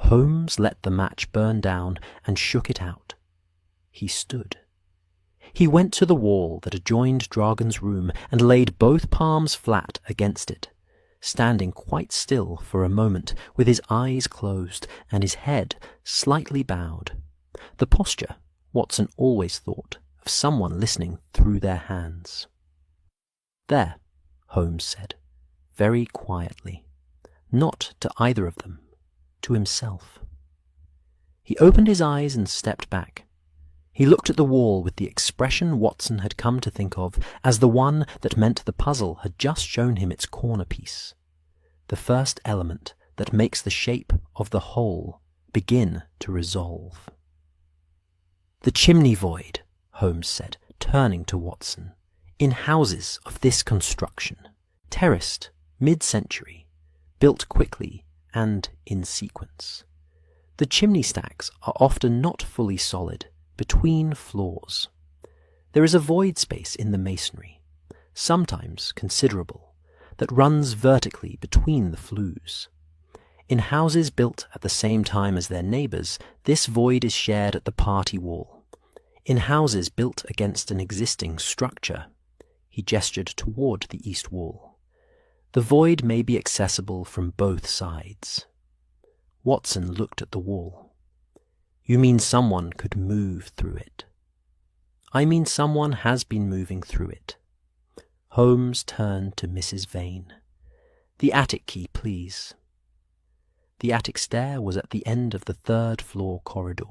Holmes let the match burn down and shook it out. He stood. He went to the wall that adjoined Dragon's room and laid both palms flat against it, standing quite still for a moment with his eyes closed and his head slightly bowed, the posture, Watson always thought, of someone listening through their hands. "There," Holmes said, very quietly, not to either of them, to himself. He opened his eyes and stepped back. He looked at the wall with the expression Watson had come to think of as the one that meant the puzzle had just shown him its corner piece, the first element that makes the shape of the whole begin to resolve. "The chimney void," Holmes said, turning to Watson, "in houses of this construction, terraced, mid-century, built quickly and in sequence. The chimney stacks are often not fully solid, between floors. There is a void space in the masonry, sometimes considerable, that runs vertically between the flues. In houses built at the same time as their neighbours, this void is shared at the party wall. In houses built against an existing structure, he gestured toward the east wall, the void may be accessible from both sides. Watson looked at the wall. You mean someone could move through it? I mean someone has been moving through it. Holmes turned to Mrs. Vane. The attic key, please. The attic stair was at the end of the third-floor corridor,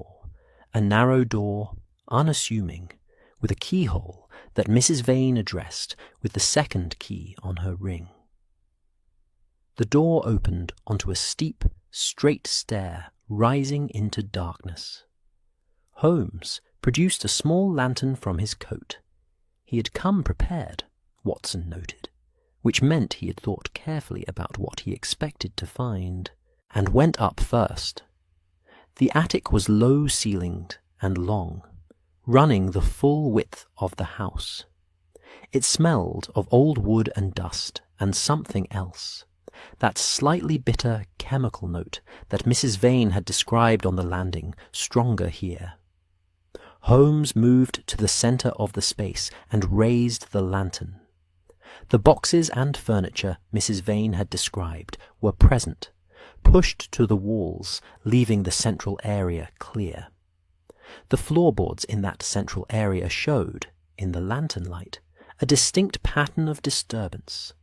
a narrow door, unassuming, with a keyhole that Mrs. Vane addressed with the second key on her ring. The door opened onto a steep, straight stair rising into darkness. Holmes produced a small lantern from his coat. He had come prepared, Watson noted, which meant he had thought carefully about what he expected to find, and went up first. The attic was low-ceilinged and long, running the full width of the house. It smelled of old wood and dust and something else, that slightly bitter chemical note that Mrs. Vane had described on the landing, stronger here. Holmes moved to the centre of the space and raised the lantern. The boxes and furniture Mrs. Vane had described were present, pushed to the walls, leaving the central area clear. The floorboards in that central area showed, in the lantern light, a distinct pattern of disturbance.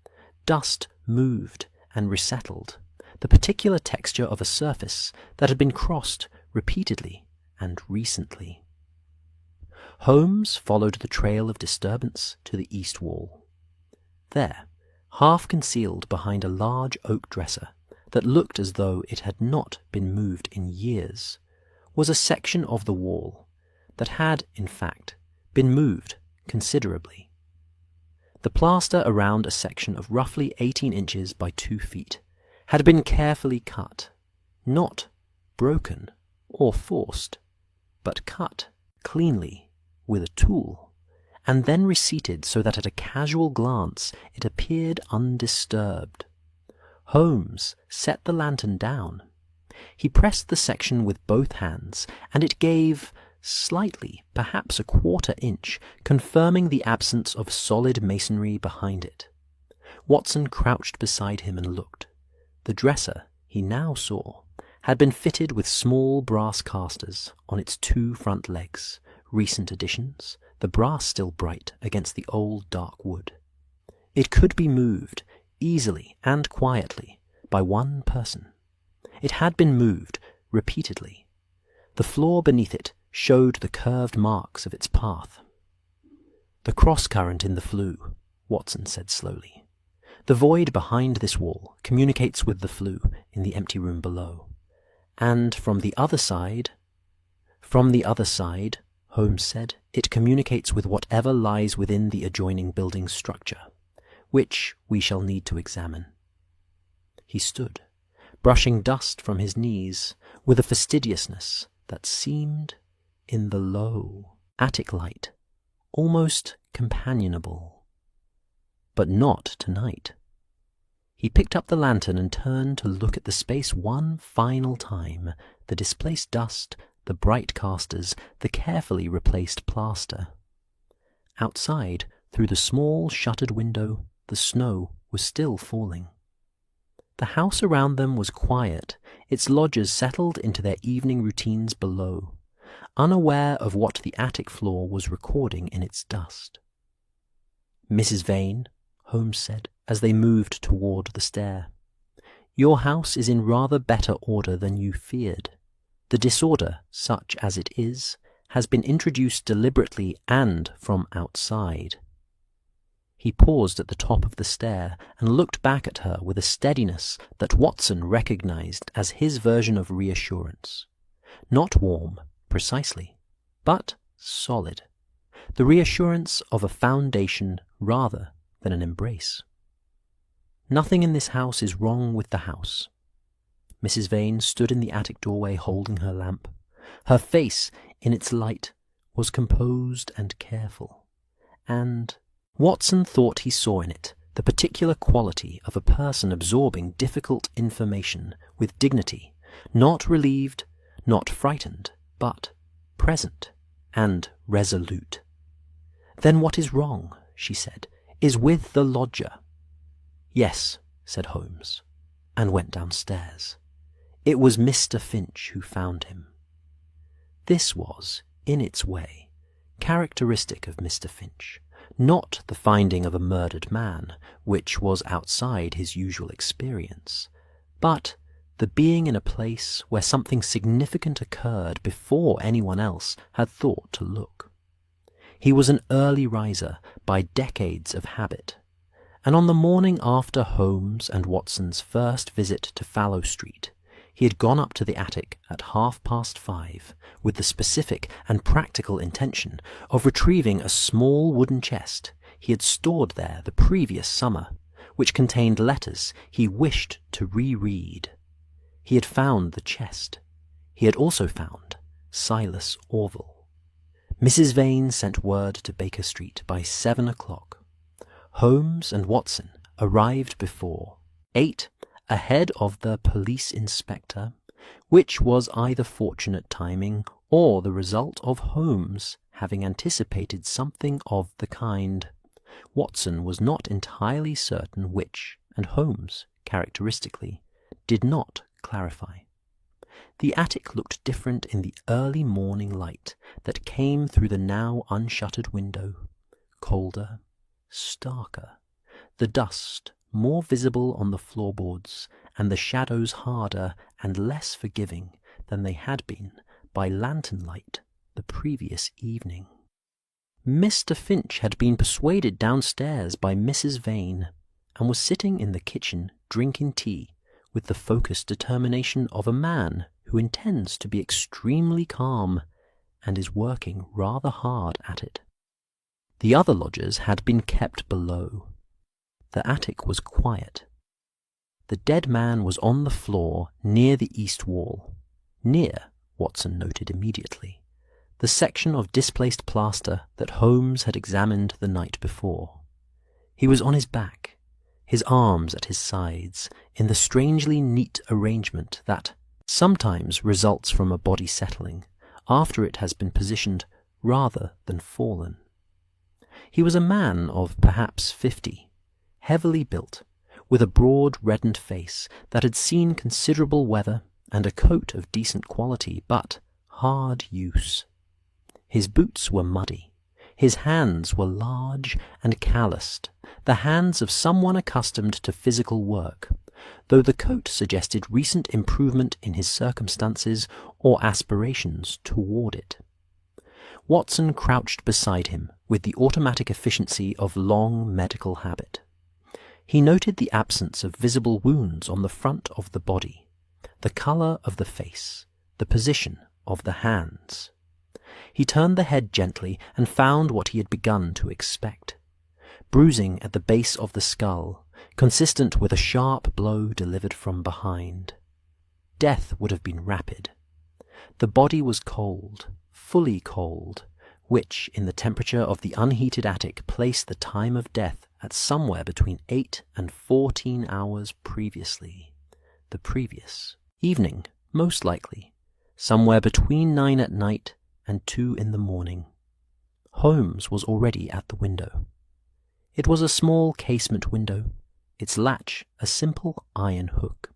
Dust moved and resettled, the particular texture of a surface that had been crossed repeatedly and recently. Holmes followed the trail of disturbance to the east wall. There, half concealed behind a large oak dresser that looked as though it had not been moved in years, was a section of the wall that had, in fact, been moved considerably. The plaster around a section of roughly 18 inches by 2 feet had been carefully cut, not broken or forced, but cut cleanly with a tool, and then reseated so that at a casual glance it appeared undisturbed. Holmes set the lantern down. He pressed the section with both hands, and it gave slightly, perhaps a quarter inch, confirming the absence of solid masonry behind it. Watson crouched beside him and looked. The dresser, he now saw, had been fitted with small brass casters on its 2 front legs, recent additions, the brass still bright against the old dark wood. It could be moved, easily and quietly, by one person. It had been moved repeatedly. The floor beneath it showed the curved marks of its path. The cross-current in the flue, Watson said slowly. The void behind this wall communicates with the flue in the empty room below. And from the other side, Holmes said, it communicates with whatever lies within the adjoining building structure, which we shall need to examine. He stood, brushing dust from his knees with a fastidiousness that seemed, in the low attic light, almost companionable. But not tonight. He picked up the lantern and turned to look at the space one final time, the displaced dust, the bright casters, the carefully replaced plaster. Outside, through the small shuttered window, the snow was still falling. The house around them was quiet, its lodgers settled into their evening routines below, unaware of what the attic floor was recording in its dust. Mrs. Vane, Holmes said, as they moved toward the stair, your house is in rather better order than you feared. The disorder, such as it is, has been introduced deliberately and from outside. He paused at the top of the stair and looked back at her with a steadiness that Watson recognized as his version of reassurance. Not warm, precisely, but solid. The reassurance of a foundation rather than an embrace. Nothing in this house is wrong with the house. Mrs. Vane stood in the attic doorway holding her lamp. Her face, in its light, was composed and careful, and Watson thought he saw in it the particular quality of a person absorbing difficult information with dignity, not relieved, not frightened, but present and resolute. "Then what is wrong," she said, "is with the lodger." "Yes," said Holmes, and went downstairs. It was Mr. Finch who found him. This was, in its way, characteristic of Mr. Finch, not the finding of a murdered man, which was outside his usual experience, but the being in a place where something significant occurred before anyone else had thought to look. He was an early riser by decades of habit, and on the morning after Holmes and Watson's first visit to Fallow Street, he had gone up to the attic at 5:30 with the specific and practical intention of retrieving a small wooden chest he had stored there the previous summer, which contained letters he wished to reread. He had found the chest. He had also found Silas Orville. Mrs. Vane sent word to Baker Street by 7 o'clock. Holmes and Watson arrived before 8, ahead of the police inspector, which was either fortunate timing or the result of Holmes having anticipated something of the kind. Watson was not entirely certain which, and Holmes, characteristically, did not clarify. The attic looked different in the early morning light that came through the now unshuttered window, colder, starker, the dust more visible on the floorboards, and the shadows harder and less forgiving than they had been by lantern light the previous evening. Mr. Finch had been persuaded downstairs by Mrs. Vane, and was sitting in the kitchen drinking tea with the focused determination of a man who intends to be extremely calm and is working rather hard at it. The other lodgers had been kept below. The attic was quiet. The dead man was on the floor near the east wall, near, Watson noted immediately, the section of displaced plaster that Holmes had examined the night before. He was on his back, his arms at his sides, in the strangely neat arrangement that sometimes results from a body settling after it has been positioned rather than fallen. He was a man of perhaps 50, heavily built, with a broad reddened face that had seen considerable weather and a coat of decent quality but hard use. His boots were muddy. His hands were large and calloused, the hands of someone accustomed to physical work, though the coat suggested recent improvement in his circumstances or aspirations toward it. Watson crouched beside him with the automatic efficiency of long medical habit. He noted the absence of visible wounds on the front of the body, the colour of the face, the position of the hands. He turned the head gently and found what he had begun to expect. Bruising at the base of the skull, consistent with a sharp blow delivered from behind. Death would have been rapid. The body was cold, fully cold, which, in the temperature of the unheated attic, placed the time of death at somewhere between 8 and 14 hours previously. The previous evening, most likely, somewhere between 9 at night and 2 in the morning. Holmes was already at the window. It was a small casement window, its latch a simple iron hook.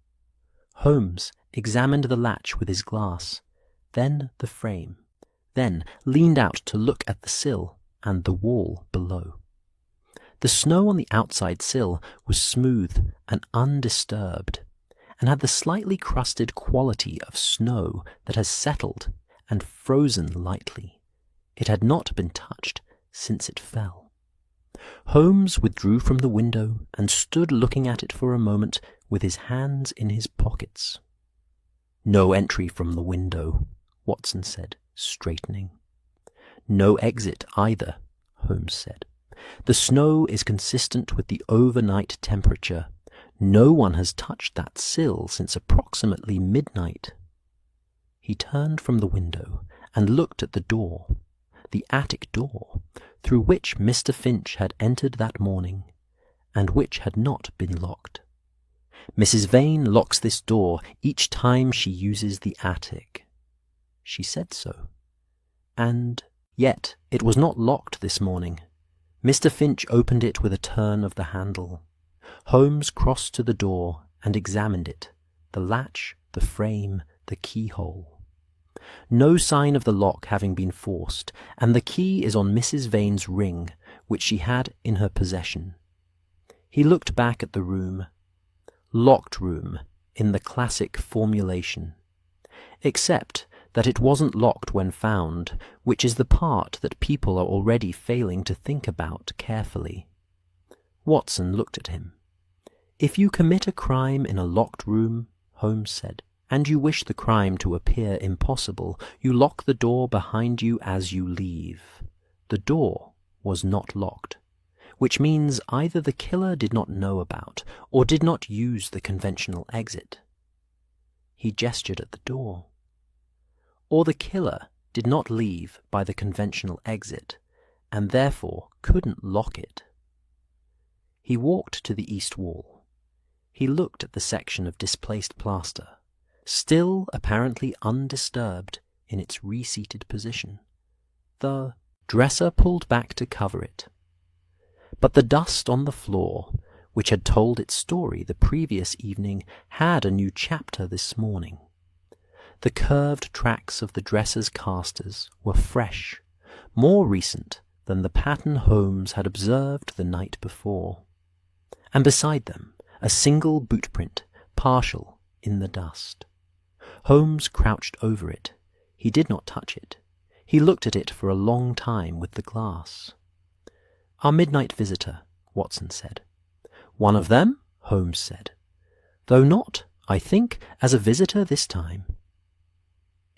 Holmes examined the latch with his glass, then the frame, then leaned out to look at the sill and the wall below. The snow on the outside sill was smooth and undisturbed, and had the slightly crusted quality of snow that has settled and frozen lightly. It had not been touched since it fell. Holmes withdrew from the window and stood looking at it for a moment with his hands in his pockets. "No entry from the window," Watson said, straightening. "No exit either," Holmes said. "The snow is consistent with the overnight temperature. No one has touched that sill since approximately midnight. He turned from the window and looked at the door, the attic door, through which Mr. Finch had entered that morning, and which had not been locked. Mrs. Vane locks this door each time she uses the attic. She said so. And yet it was not locked this morning. Mr. Finch opened it with a turn of the handle. Holmes crossed to the door and examined it, the latch, the frame, the keyhole. No sign of the lock having been forced, and the key is on Mrs. Vane's ring, which she had in her possession. He looked back at the room. Locked room, in the classic formulation. Except that it wasn't locked when found, which is the part that people are already failing to think about carefully. Watson looked at him. "If you commit a crime in a locked room," Holmes said, "and you wish the crime to appear impossible, you lock the door behind you as you leave." The door was not locked, which means either the killer did not know about or did not use the conventional exit. He gestured at the door. Or the killer did not leave by the conventional exit, and therefore couldn't lock it. He walked to the east wall. He looked at the section of displaced plaster, still apparently undisturbed in its reseated position. The dresser pulled back to cover it. But the dust on the floor, which had told its story the previous evening, had a new chapter this morning. The curved tracks of the dresser's casters were fresh, more recent than the pattern Holmes had observed the night before. And beside them, a single bootprint, partial in the dust. Holmes crouched over it. He did not touch it. He looked at it for a long time with the glass. "Our midnight visitor," Watson said. "One of them?" Holmes said. "Though not, I think, as a visitor this time."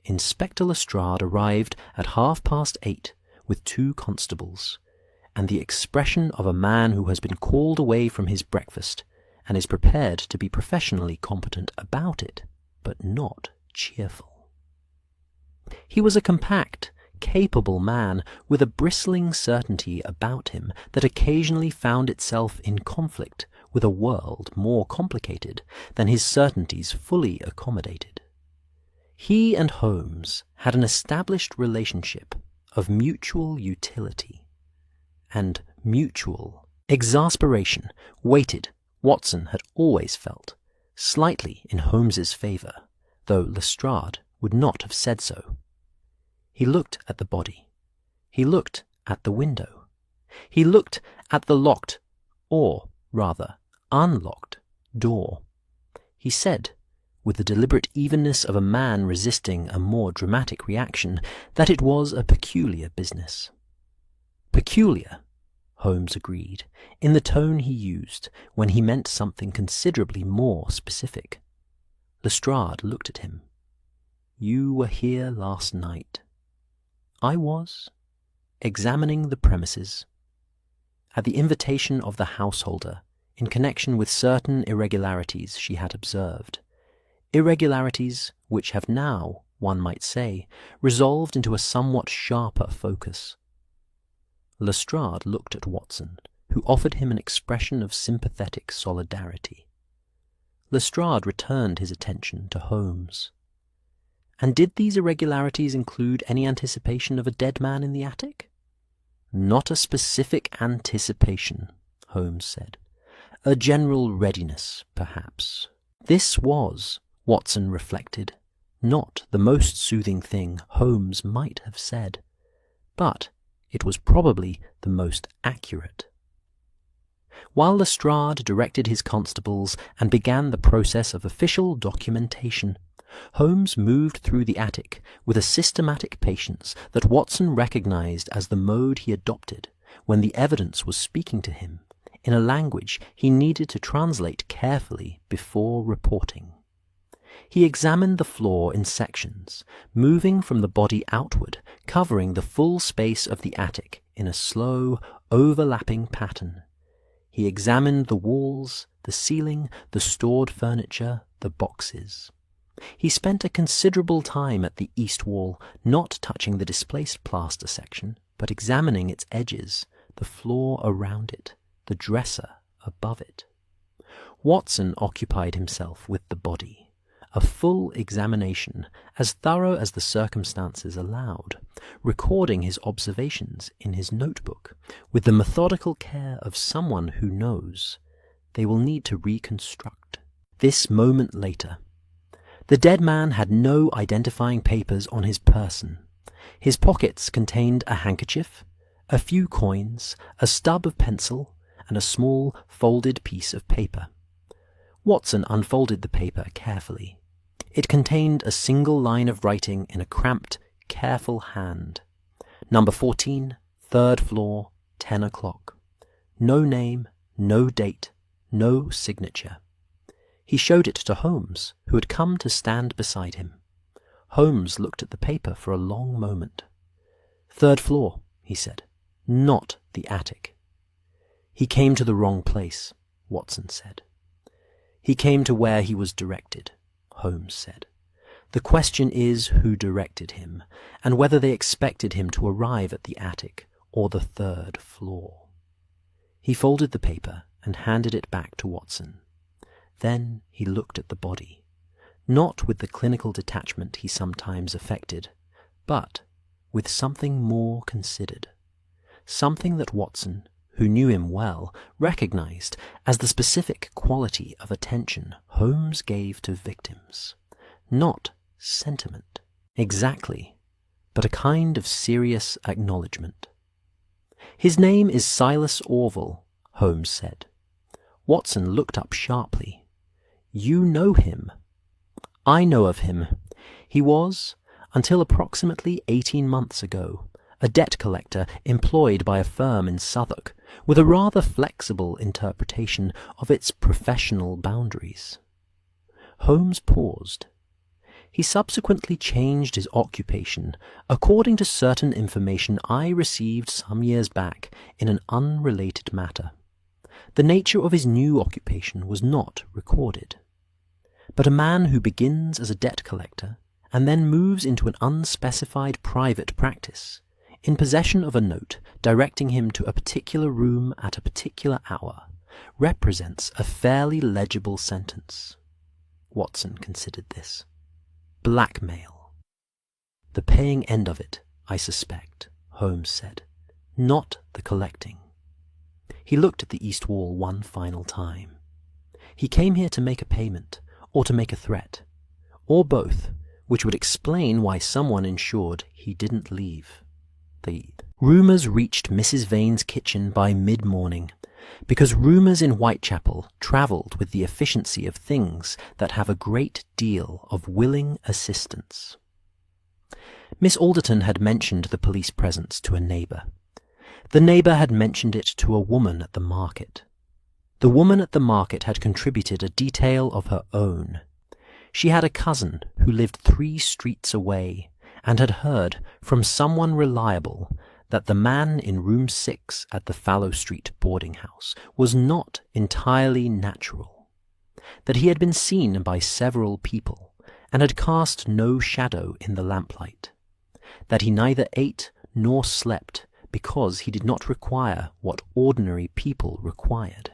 Inspector Lestrade arrived at 8:30 with 2 constables, and the expression of a man who has been called away from his breakfast and is prepared to be professionally competent about it, but not cheerful. He was a compact, capable man with a bristling certainty about him that occasionally found itself in conflict with a world more complicated than his certainties fully accommodated. He and Holmes had an established relationship of mutual utility, and mutual exasperation weighted, Watson had always felt, slightly in Holmes's favour, though Lestrade would not have said so. He looked at the body. He looked at the window. He looked at the locked, or rather unlocked, door. He said, with the deliberate evenness of a man resisting a more dramatic reaction, that it was a peculiar business. Peculiar, Holmes agreed, in the tone he used when he meant something considerably more specific. Lestrade looked at him. "You were here last night." "I was, examining the premises, at the invitation of the householder, in connection with certain irregularities she had observed. Irregularities which have now, one might say, resolved into a somewhat sharper focus." Lestrade looked at Watson, who offered him an expression of sympathetic solidarity. Lestrade returned his attention to Holmes. "And did these irregularities include any anticipation of a dead man in the attic?" "Not a specific anticipation," Holmes said. "A general readiness, perhaps." This was, Watson reflected, not the most soothing thing Holmes might have said, but it was probably the most accurate. While Lestrade directed his constables and began the process of official documentation, Holmes moved through the attic with a systematic patience that Watson recognized as the mode he adopted when the evidence was speaking to him in a language he needed to translate carefully before reporting. He examined the floor in sections, moving from the body outward, covering the full space of the attic in a slow, overlapping pattern. He examined the walls, the ceiling, the stored furniture, the boxes. He spent a considerable time at the east wall, not touching the displaced plaster section, but examining its edges, the floor around it, the dresser above it. Watson occupied himself with the body, a full examination, as thorough as the circumstances allowed, recording his observations in his notebook with the methodical care of someone who knows they will need to reconstruct. This moment later, the dead man had no identifying papers on his person. His pockets contained a handkerchief, a few coins, a stub of pencil, and a small folded piece of paper. Watson unfolded the paper carefully. It contained a single line of writing in a cramped, careful hand. Number 14, 3rd floor, 10 o'clock. No name, no date, no signature. He showed it to Holmes, who had come to stand beside him. Holmes looked at the paper for a long moment. 3rd floor, he said, not the attic. He came to the wrong place, Watson said. He came to where he was directed, Holmes said. The question is who directed him, and whether they expected him to arrive at the attic or the 3rd floor. He folded the paper and handed it back to Watson. Then he looked at the body, not with the clinical detachment he sometimes affected, but with something more considered, something that Watson, who knew him well, recognized as the specific quality of attention Holmes gave to victims. Not sentiment, exactly, but a kind of serious acknowledgement. His name is Silas Orville, Holmes said. Watson looked up sharply. You know him. I know of him. He was, until approximately 18 months ago, a debt collector employed by a firm in Southwark, with a rather flexible interpretation of its professional boundaries. Holmes paused. He subsequently changed his occupation according to certain information I received some years back in an unrelated matter. The nature of his new occupation was not recorded. But a man who begins as a debt collector and then moves into an unspecified private practice, in possession of a note directing him to a particular room at a particular hour, represents a fairly legible sentence. Watson considered this. Blackmail. The paying end of it, I suspect, Holmes said, not the collecting. He looked at the east wall one final time. He came here to make a payment, or to make a threat, or both, which would explain why someone ensured he didn't leave. The rumours reached Mrs. Vane's kitchen by mid-morning, because rumours in Whitechapel travelled with the efficiency of things that have a great deal of willing assistance. Miss Alderton had mentioned the police presence to a neighbour. The neighbour had mentioned it to a woman at the market. The woman at the market had contributed a detail of her own. She had a cousin who lived 3 streets away, and had heard from someone reliable that the man in room 6 at the Fallow Street boarding house was not entirely natural, that he had been seen by several people, and had cast no shadow in the lamplight, that he neither ate nor slept because he did not require what ordinary people required,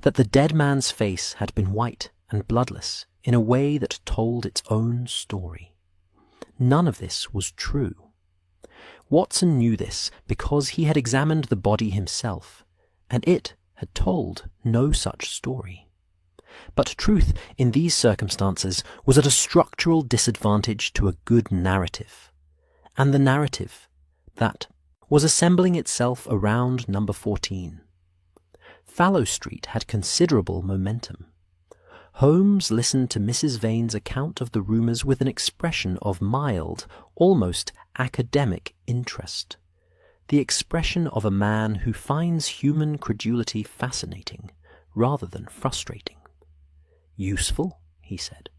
that the dead man's face had been white and bloodless in a way that told its own story. None of this was true. Watson knew this because he had examined the body himself, and it had told no such story. But truth in these circumstances was at a structural disadvantage to a good narrative, and the narrative that was assembling itself around number 14. Fallow Street had considerable momentum. Holmes listened to Mrs. Vane's account of the rumours with an expression of mild, almost academic interest, the expression of a man who finds human credulity fascinating rather than frustrating. Useful, he said.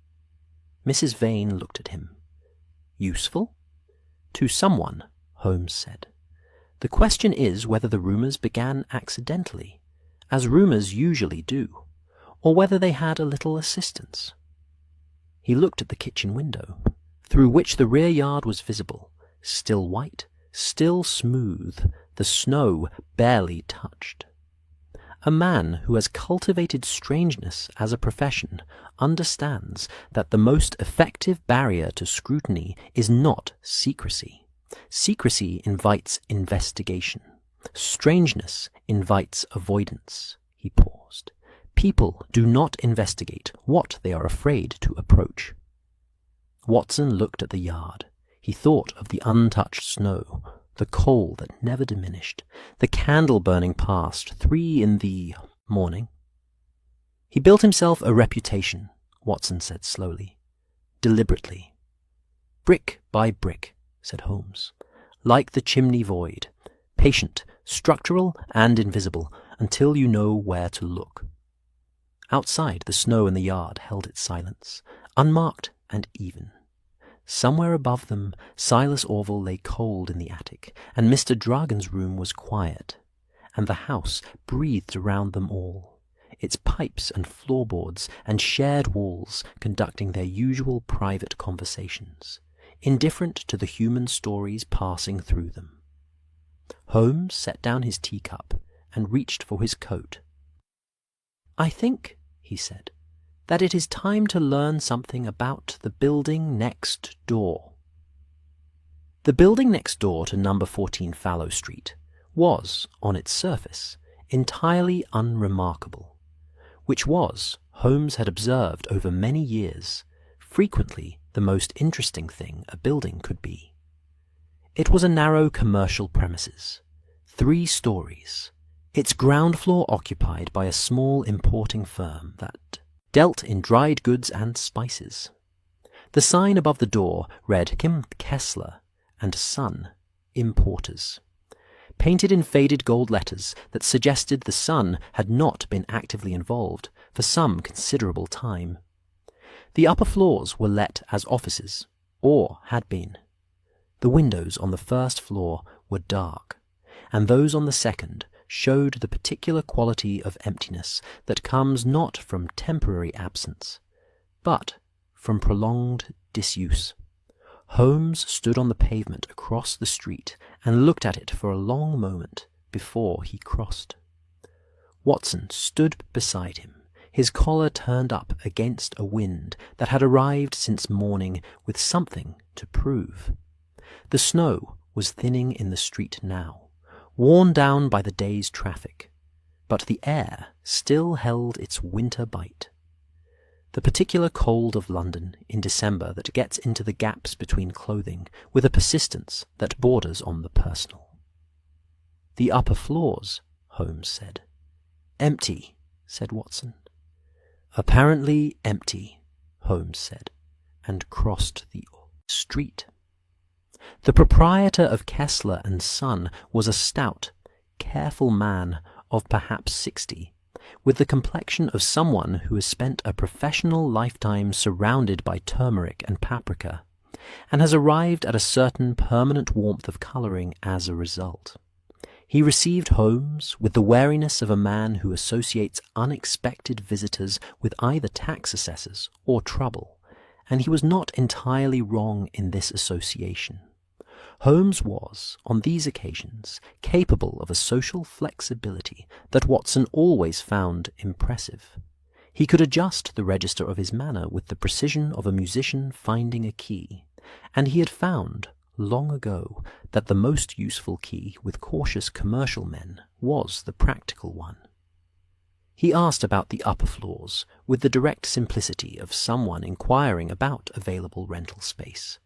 Mrs. Vane looked at him. Useful? To someone, Holmes said. The question is whether the rumours began accidentally, as rumours usually do, or whether they had a little assistance. He looked at the kitchen window, through which the rear yard was visible, still white, still smooth, the snow barely touched. A man who has cultivated strangeness as a profession understands that the most effective barrier to scrutiny is not secrecy. Secrecy invites investigation. Strangeness invites avoidance. He paused. People do not investigate what they are afraid to approach. Watson looked at the yard. He thought of the untouched snow, the coal that never diminished, the candle burning past 3 in the morning. He built himself a reputation, Watson said slowly, deliberately. Brick by brick, said Holmes, like the chimney void, patient, structural and invisible, until you know where to look. Outside, the snow in the yard held its silence, unmarked and even. Somewhere above them, Silas Orville lay cold in the attic, and Mr. Dragon's room was quiet, and the house breathed around them all, its pipes and floorboards and shared walls conducting their usual private conversations, indifferent to the human stories passing through them. Holmes set down his teacup and reached for his coat. "I think," he said, "that it is time to learn something about the building next door." The building next door to number 14 Fallow Street was, on its surface, entirely unremarkable, which was, Holmes had observed over many years, frequently the most interesting thing a building could be. It was a narrow commercial premises, 3 stories, its ground floor occupied by a small importing firm that dealt in dried goods and spices. The sign above the door read Kim Kessler and Son, Importers, painted in faded gold letters that suggested the son had not been actively involved for some considerable time. The upper floors were let as offices, or had been. The windows on the first floor were dark, and those on the second showed the particular quality of emptiness that comes not from temporary absence, but from prolonged disuse. Holmes stood on the pavement across the street and looked at it for a long moment before he crossed. Watson stood beside him, his collar turned up against a wind that had arrived since morning with something to prove. The snow was thinning in the street now, worn down by the day's traffic, but the air still held its winter bite. The particular cold of London in December that gets into the gaps between clothing with a persistence that borders on the personal. "The upper floors," Holmes said. "Empty," said Watson. "Apparently empty," Holmes said, and crossed the street. The proprietor of Kessler and Son was a stout, careful man of perhaps 60, with the complexion of someone who has spent a professional lifetime surrounded by turmeric and paprika, and has arrived at a certain permanent warmth of colouring as a result. He received Holmes with the wariness of a man who associates unexpected visitors with either tax assessors or trouble, and he was not entirely wrong in this association. Holmes was, on these occasions, capable of a social flexibility that Watson always found impressive. He could adjust the register of his manner with the precision of a musician finding a key, and he had found, long ago, that the most useful key with cautious commercial men was the practical one. He asked about the upper floors with the direct simplicity of someone inquiring about available rental space,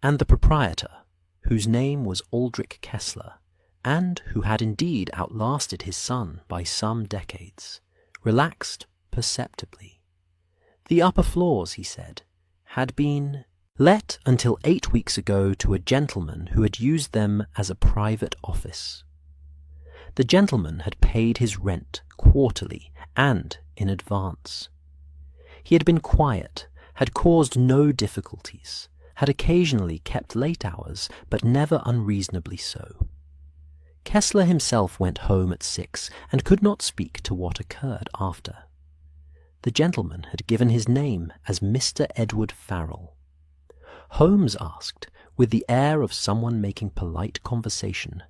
and the proprietor, whose name was Aldrich Kessler, and who had indeed outlasted his son by some decades, relaxed perceptibly. The upper floors, he said, had been let until 8 weeks ago to a gentleman who had used them as a private office. The gentleman had paid his rent quarterly and in advance. He had been quiet, had caused no difficulties, had occasionally kept late hours, but never unreasonably so. Kessler himself went home at 6 and could not speak to what occurred after. The gentleman had given his name as Mr. Edward Farrell. Holmes asked, with the air of someone making polite conversation,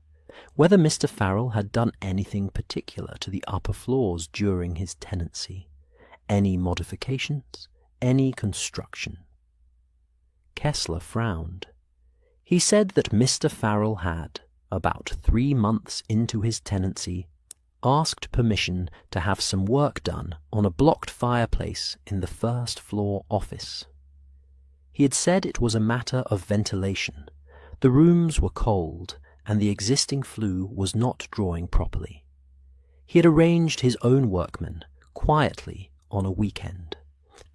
whether Mr. Farrell had done anything particular to the upper floors during his tenancy, any modifications, any construction. Kessler frowned. He said that Mr. Farrell had, about 3 months into his tenancy, asked permission to have some work done on a blocked fireplace in the first-floor office. He had said it was a matter of ventilation. The rooms were cold, and the existing flue was not drawing properly. He had arranged his own workmen quietly on a weekend,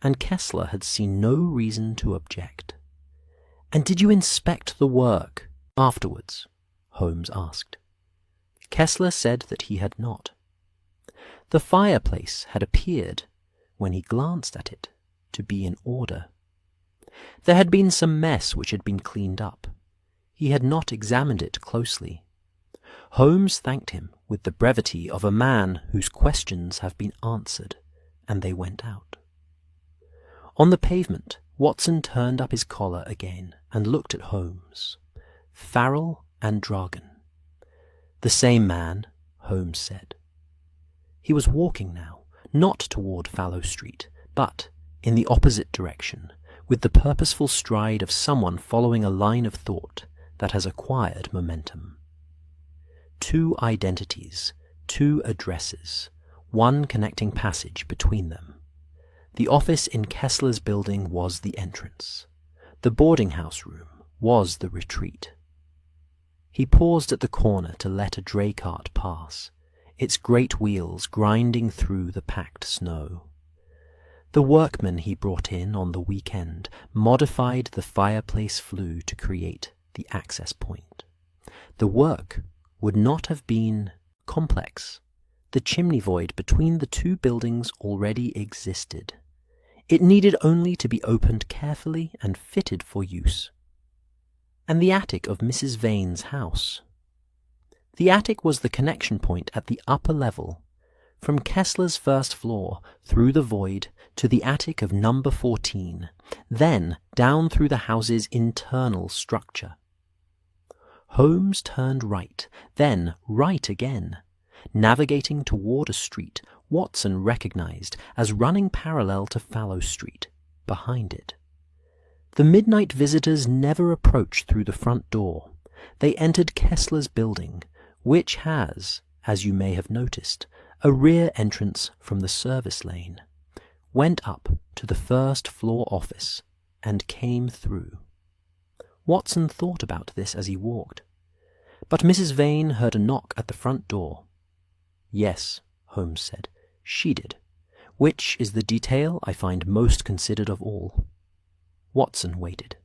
and Kessler had seen no reason to object. "And did you inspect the work afterwards?" Holmes asked. Kessler said that he had not. The fireplace had appeared, when he glanced at it, to be in order. There had been some mess which had been cleaned up. He had not examined it closely. Holmes thanked him with the brevity of a man whose questions have been answered, and they went out. On the pavement, Watson turned up his collar again and looked at Holmes. Farrell and Dragon. "The same man," Holmes said. He was walking now, not toward Fallow Street, but in the opposite direction, with the purposeful stride of someone following a line of thought that has acquired momentum. 2 identities, 2 addresses, 1 connecting passage between them. The office in Kessler's building was the entrance. The boarding-house room was the retreat. He paused at the corner to let a dray cart pass, its great wheels grinding through the packed snow. The workmen he brought in on the weekend modified the fireplace flue to create the access point. The work would not have been complex. The chimney void between the 2 buildings already existed. It needed only to be opened carefully and fitted for use. And the attic of Mrs. Vane's house. The attic was the connection point at the upper level, from Kessler's first floor through the void to the attic of number 14, then down through the house's internal structure. Holmes turned right, then right again, navigating toward a street Watson recognized as running parallel to Fallow Street, behind it. The midnight visitors never approached through the front door. They entered Kessler's building, which has, as you may have noticed, a rear entrance from the service lane, went up to the first-floor office, and came through. Watson thought about this as he walked. But Mrs. Vane heard a knock at the front door. "Yes," Holmes said, "she did, which is the detail I find most considered of all." Watson waited.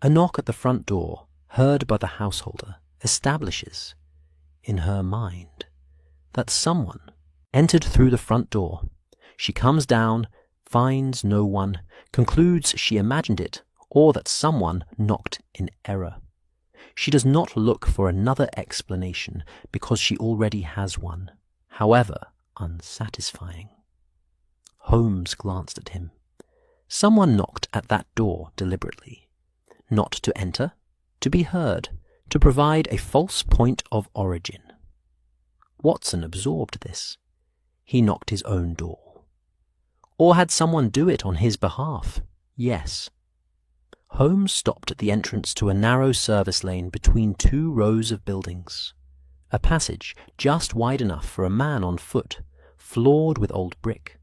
A knock at the front door, heard by the householder, establishes, in her mind, that someone entered through the front door. She comes down, finds no one, concludes she imagined it, or that someone knocked in error. She does not look for another explanation because she already has one, however unsatisfying. Holmes glanced at him. Someone knocked at that door deliberately, not to enter, to be heard, to provide a false point of origin. Watson absorbed this. He knocked his own door. Or had someone do it on his behalf? Yes. Holmes stopped at the entrance to a narrow service lane between 2 rows of buildings. A passage just wide enough for a man on foot, floored with old brick,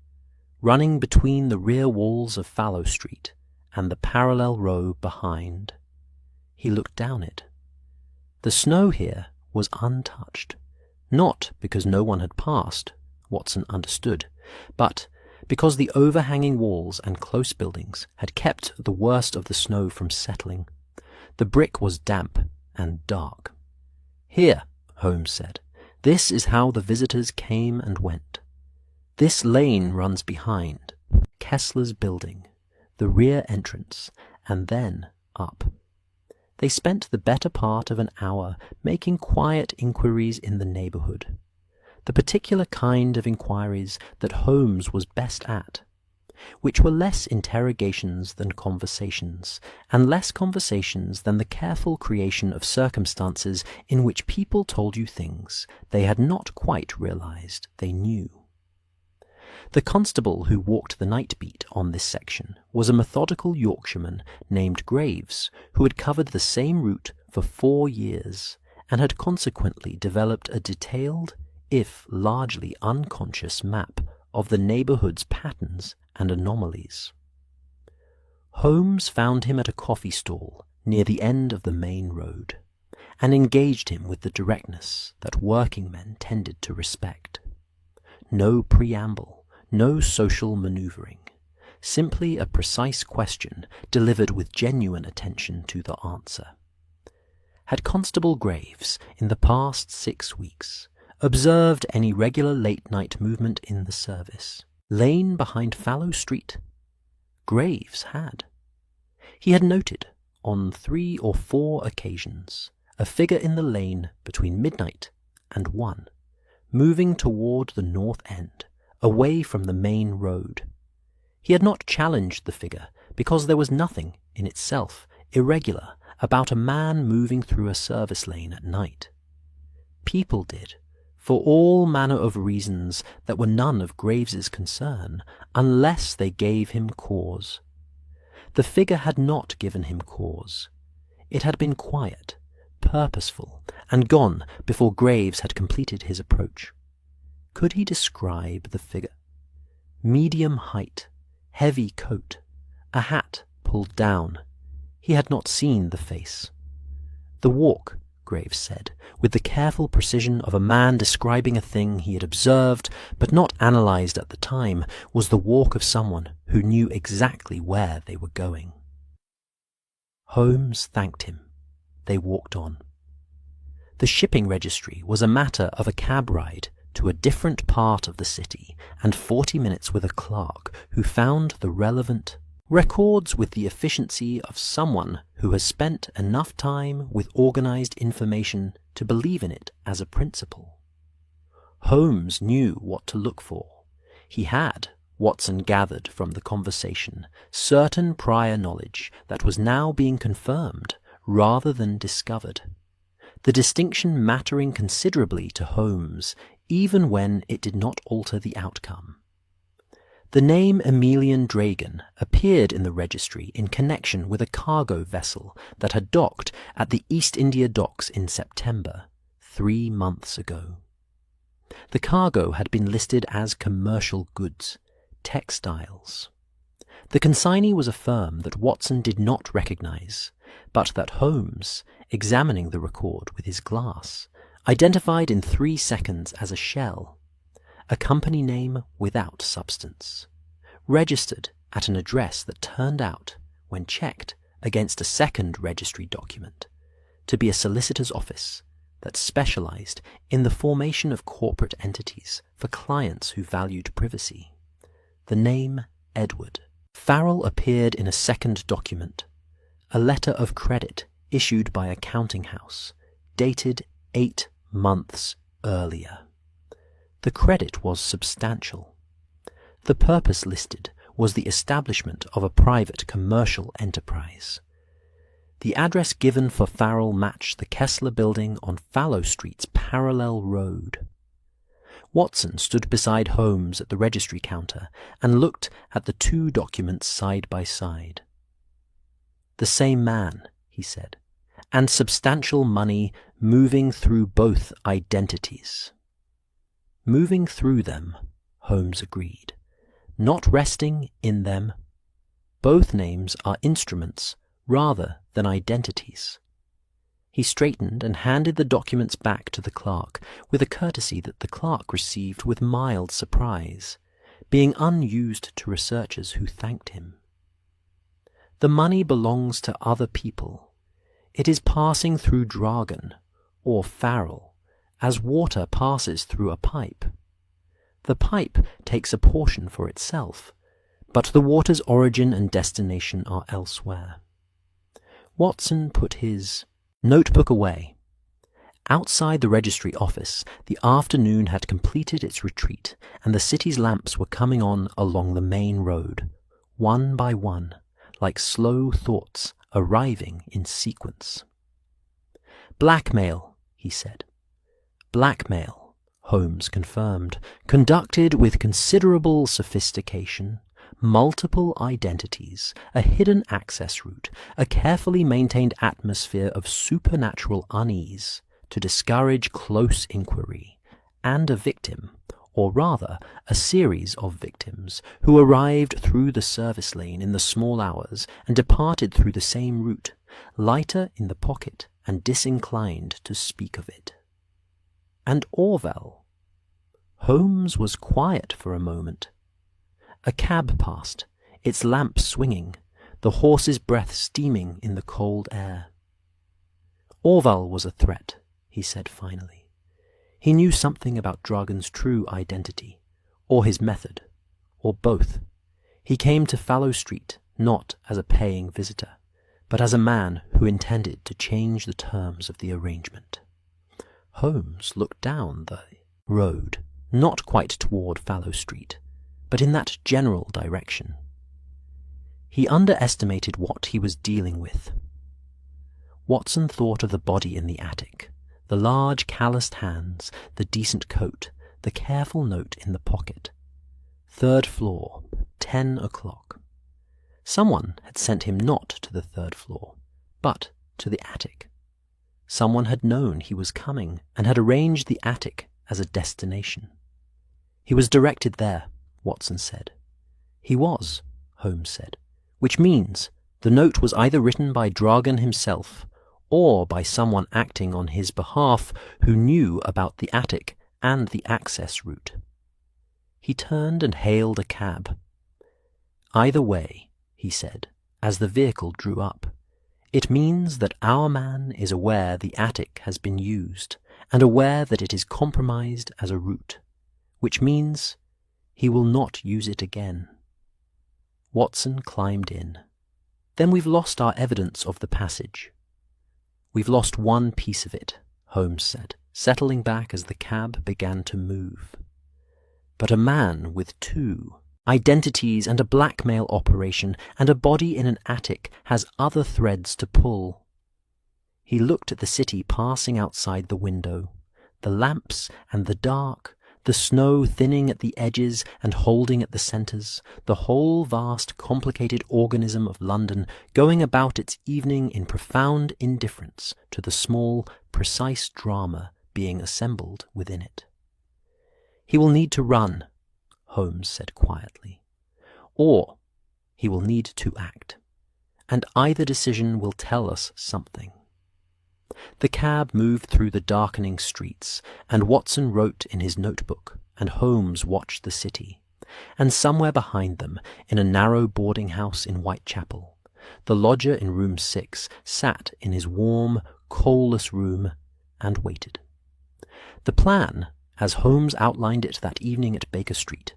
running between the rear walls of Fallow Street and the parallel row behind. He looked down it. The snow here was untouched, not because no one had passed, Watson understood, but because the overhanging walls and close buildings had kept the worst of the snow from settling. The brick was damp and dark. "Here," Holmes said, "this is how the visitors came and went. This lane runs behind Kessler's building, the rear entrance, and then up. They spent the better part of an hour making quiet inquiries in the neighbourhood, the particular kind of inquiries that Holmes was best at, which were less interrogations than conversations, and less conversations than the careful creation of circumstances in which people told you things they had not quite realized they knew. The constable who walked the night beat on this section was a methodical Yorkshireman named Graves, who had covered the same route for 4 years, and had consequently developed a detailed, if largely unconscious, map of the neighbourhood's patterns and anomalies. Holmes found him at a coffee stall near the end of the main road, and engaged him with the directness that working men tended to respect. No preamble, no social manoeuvring, simply a precise question delivered with genuine attention to the answer. Had Constable Graves, in the past 6 weeks, observed any regular late-night movement in the service? Lane behind Fallow Street? Graves had. He had noted, on 3 or 4 occasions, a figure in the lane between midnight and 1, moving toward the north end, away from the main road. He had not challenged the figure because there was nothing in itself irregular about a man moving through a service lane at night. People did, for all manner of reasons that were none of Graves's concern, unless they gave him cause. The figure had not given him cause. It had been quiet, purposeful, and gone before Graves had completed his approach. Could he describe the figure? Medium height, heavy coat, a hat pulled down. He had not seen the face. The walk, Graves said, with the careful precision of a man describing a thing he had observed but not analysed at the time, was the walk of someone who knew exactly where they were going. Holmes thanked him. They walked on. The shipping registry was a matter of a cab ride to a different part of the city, and 40 minutes with a clerk who found the relevant records with the efficiency of someone who has spent enough time with organised information to believe in it as a principle. Holmes knew what to look for. He had, Watson gathered from the conversation, certain prior knowledge that was now being confirmed rather than discovered, the distinction mattering considerably to Holmes, even when it did not alter the outcome. The name Emilian Dragon appeared in the registry in connection with a cargo vessel that had docked at the East India Docks in September, 3 months ago. The cargo had been listed as commercial goods, textiles. The consignee was a firm that Watson did not recognise, but that Holmes, examining the record with his glass, identified in 3 seconds as a shell, a company name without substance, registered at an address that turned out, when checked against a second registry document, to be a solicitor's office that specialised in the formation of corporate entities for clients who valued privacy. The name Edward. Farrell appeared in a second document, a letter of credit issued by a counting house, dated 8 months earlier. The credit was substantial. The purpose listed was the establishment of a private commercial enterprise. The address given for Farrell matched the Kessler building on Fallow Street's parallel road. Watson stood beside Holmes at the registry counter and looked at the 2 documents side by side. "The same man," he said, "and substantial money moving through both identities." "Moving through them," Holmes agreed, "not resting in them. Both names are instruments rather than identities." He straightened and handed the documents back to the clerk with a courtesy that the clerk received with mild surprise, being unused to researchers who thanked him. "The money belongs to other people. It is passing through Dragon, or Farrell, as water passes through a pipe. The pipe takes a portion for itself, but the water's origin and destination are elsewhere. Watson put his notebook away. Outside the registry office, the afternoon had completed its retreat, and the city's lamps were coming on along the main road, one by one, like slow thoughts arriving in sequence. "Blackmail," he said. "Blackmail," Holmes confirmed, "conducted with considerable sophistication, multiple identities, a hidden access route, a carefully maintained atmosphere of supernatural unease to discourage close inquiry, and a victim, or rather a series of victims, who arrived through the service lane in the small hours and departed through the same route, lighter in the pocket and disinclined to speak of it. And Orwell." Holmes was quiet for a moment. A cab passed, its lamp swinging, the horse's breath steaming in the cold air. "Orwell was a threat," he said finally. "He knew something about Dragon's true identity, or his method, or both. He came to Fallow Street not as a paying visitor, but as a man who intended to change the terms of the arrangement." Holmes looked down the road, not quite toward Fallow Street, but in that general direction. He underestimated what he was dealing with. Watson thought of the body in the attic, the large calloused hands, the decent coat, the careful note in the pocket. 3rd floor, 10 o'clock. Someone had sent him not to the 3rd floor, but to the attic. Someone had known he was coming and had arranged the attic as a destination. He was directed there, Watson said. He was, Holmes said, which means the note was either written by Dragon himself or by someone acting on his behalf who knew about the attic and the access route. He turned and hailed a cab. "Either way," he said, as the vehicle drew up, "it means that our man is aware the attic has been used and aware that it is compromised as a route, which means he will not use it again." Watson climbed in. "Then we've lost our evidence of the passage." "We've lost one piece of it," Holmes said, settling back as the cab began to move. "But a man with 2 identities and a blackmail operation and a body in an attic has other threads to pull." He looked at the city passing outside the window, the lamps and the dark, the snow thinning at the edges and holding at the centres, the whole vast complicated organism of London going about its evening in profound indifference to the small, precise drama being assembled within it. "He will need to run," Holmes said quietly, "or he will need to act, and either decision will tell us something." The cab moved through the darkening streets, and Watson wrote in his notebook, and Holmes watched the city. And somewhere behind them, in a narrow boarding house in Whitechapel, the lodger in room 6 sat in his warm, coalless room and waited. The plan, as Holmes outlined it that evening at Baker Street,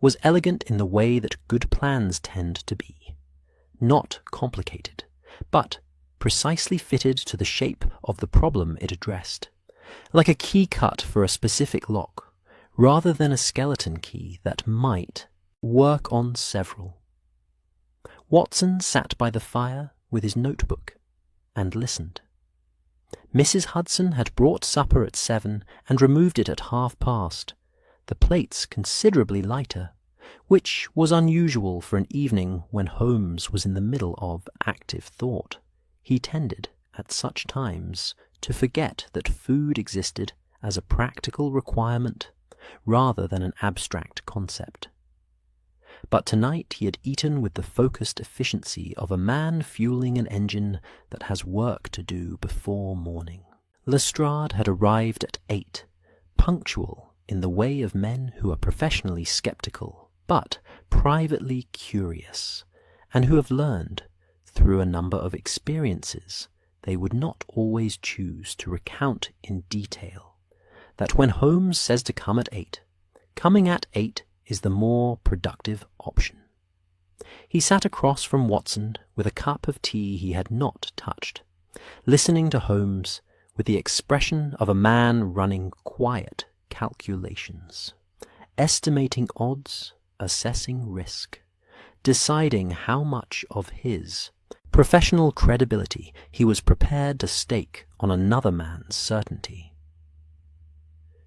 was elegant in the way that good plans tend to be. Not complicated, but precisely fitted to the shape of the problem it addressed, like a key cut for a specific lock, rather than a skeleton key that might work on several. Watson sat by the fire with his notebook and listened. Mrs. Hudson had brought supper at 7 and removed it at past, the plates considerably lighter, which was unusual for an evening when Holmes was in the middle of active thought. He tended, at such times, to forget that food existed as a practical requirement rather than an abstract concept. But tonight he had eaten with the focused efficiency of a man fueling an engine that has work to do before morning. Lestrade had arrived at 8, punctual in the way of men who are professionally sceptical, but privately curious, and who have learned, through a number of experiences they would not always choose to recount in detail, that when Holmes says to come at 8, coming at 8 is the more productive option. He sat across from Watson with a cup of tea he had not touched, listening to Holmes with the expression of a man running quiet calculations, estimating odds, assessing risk, deciding how much of his professional credibility he was prepared to stake on another man's certainty.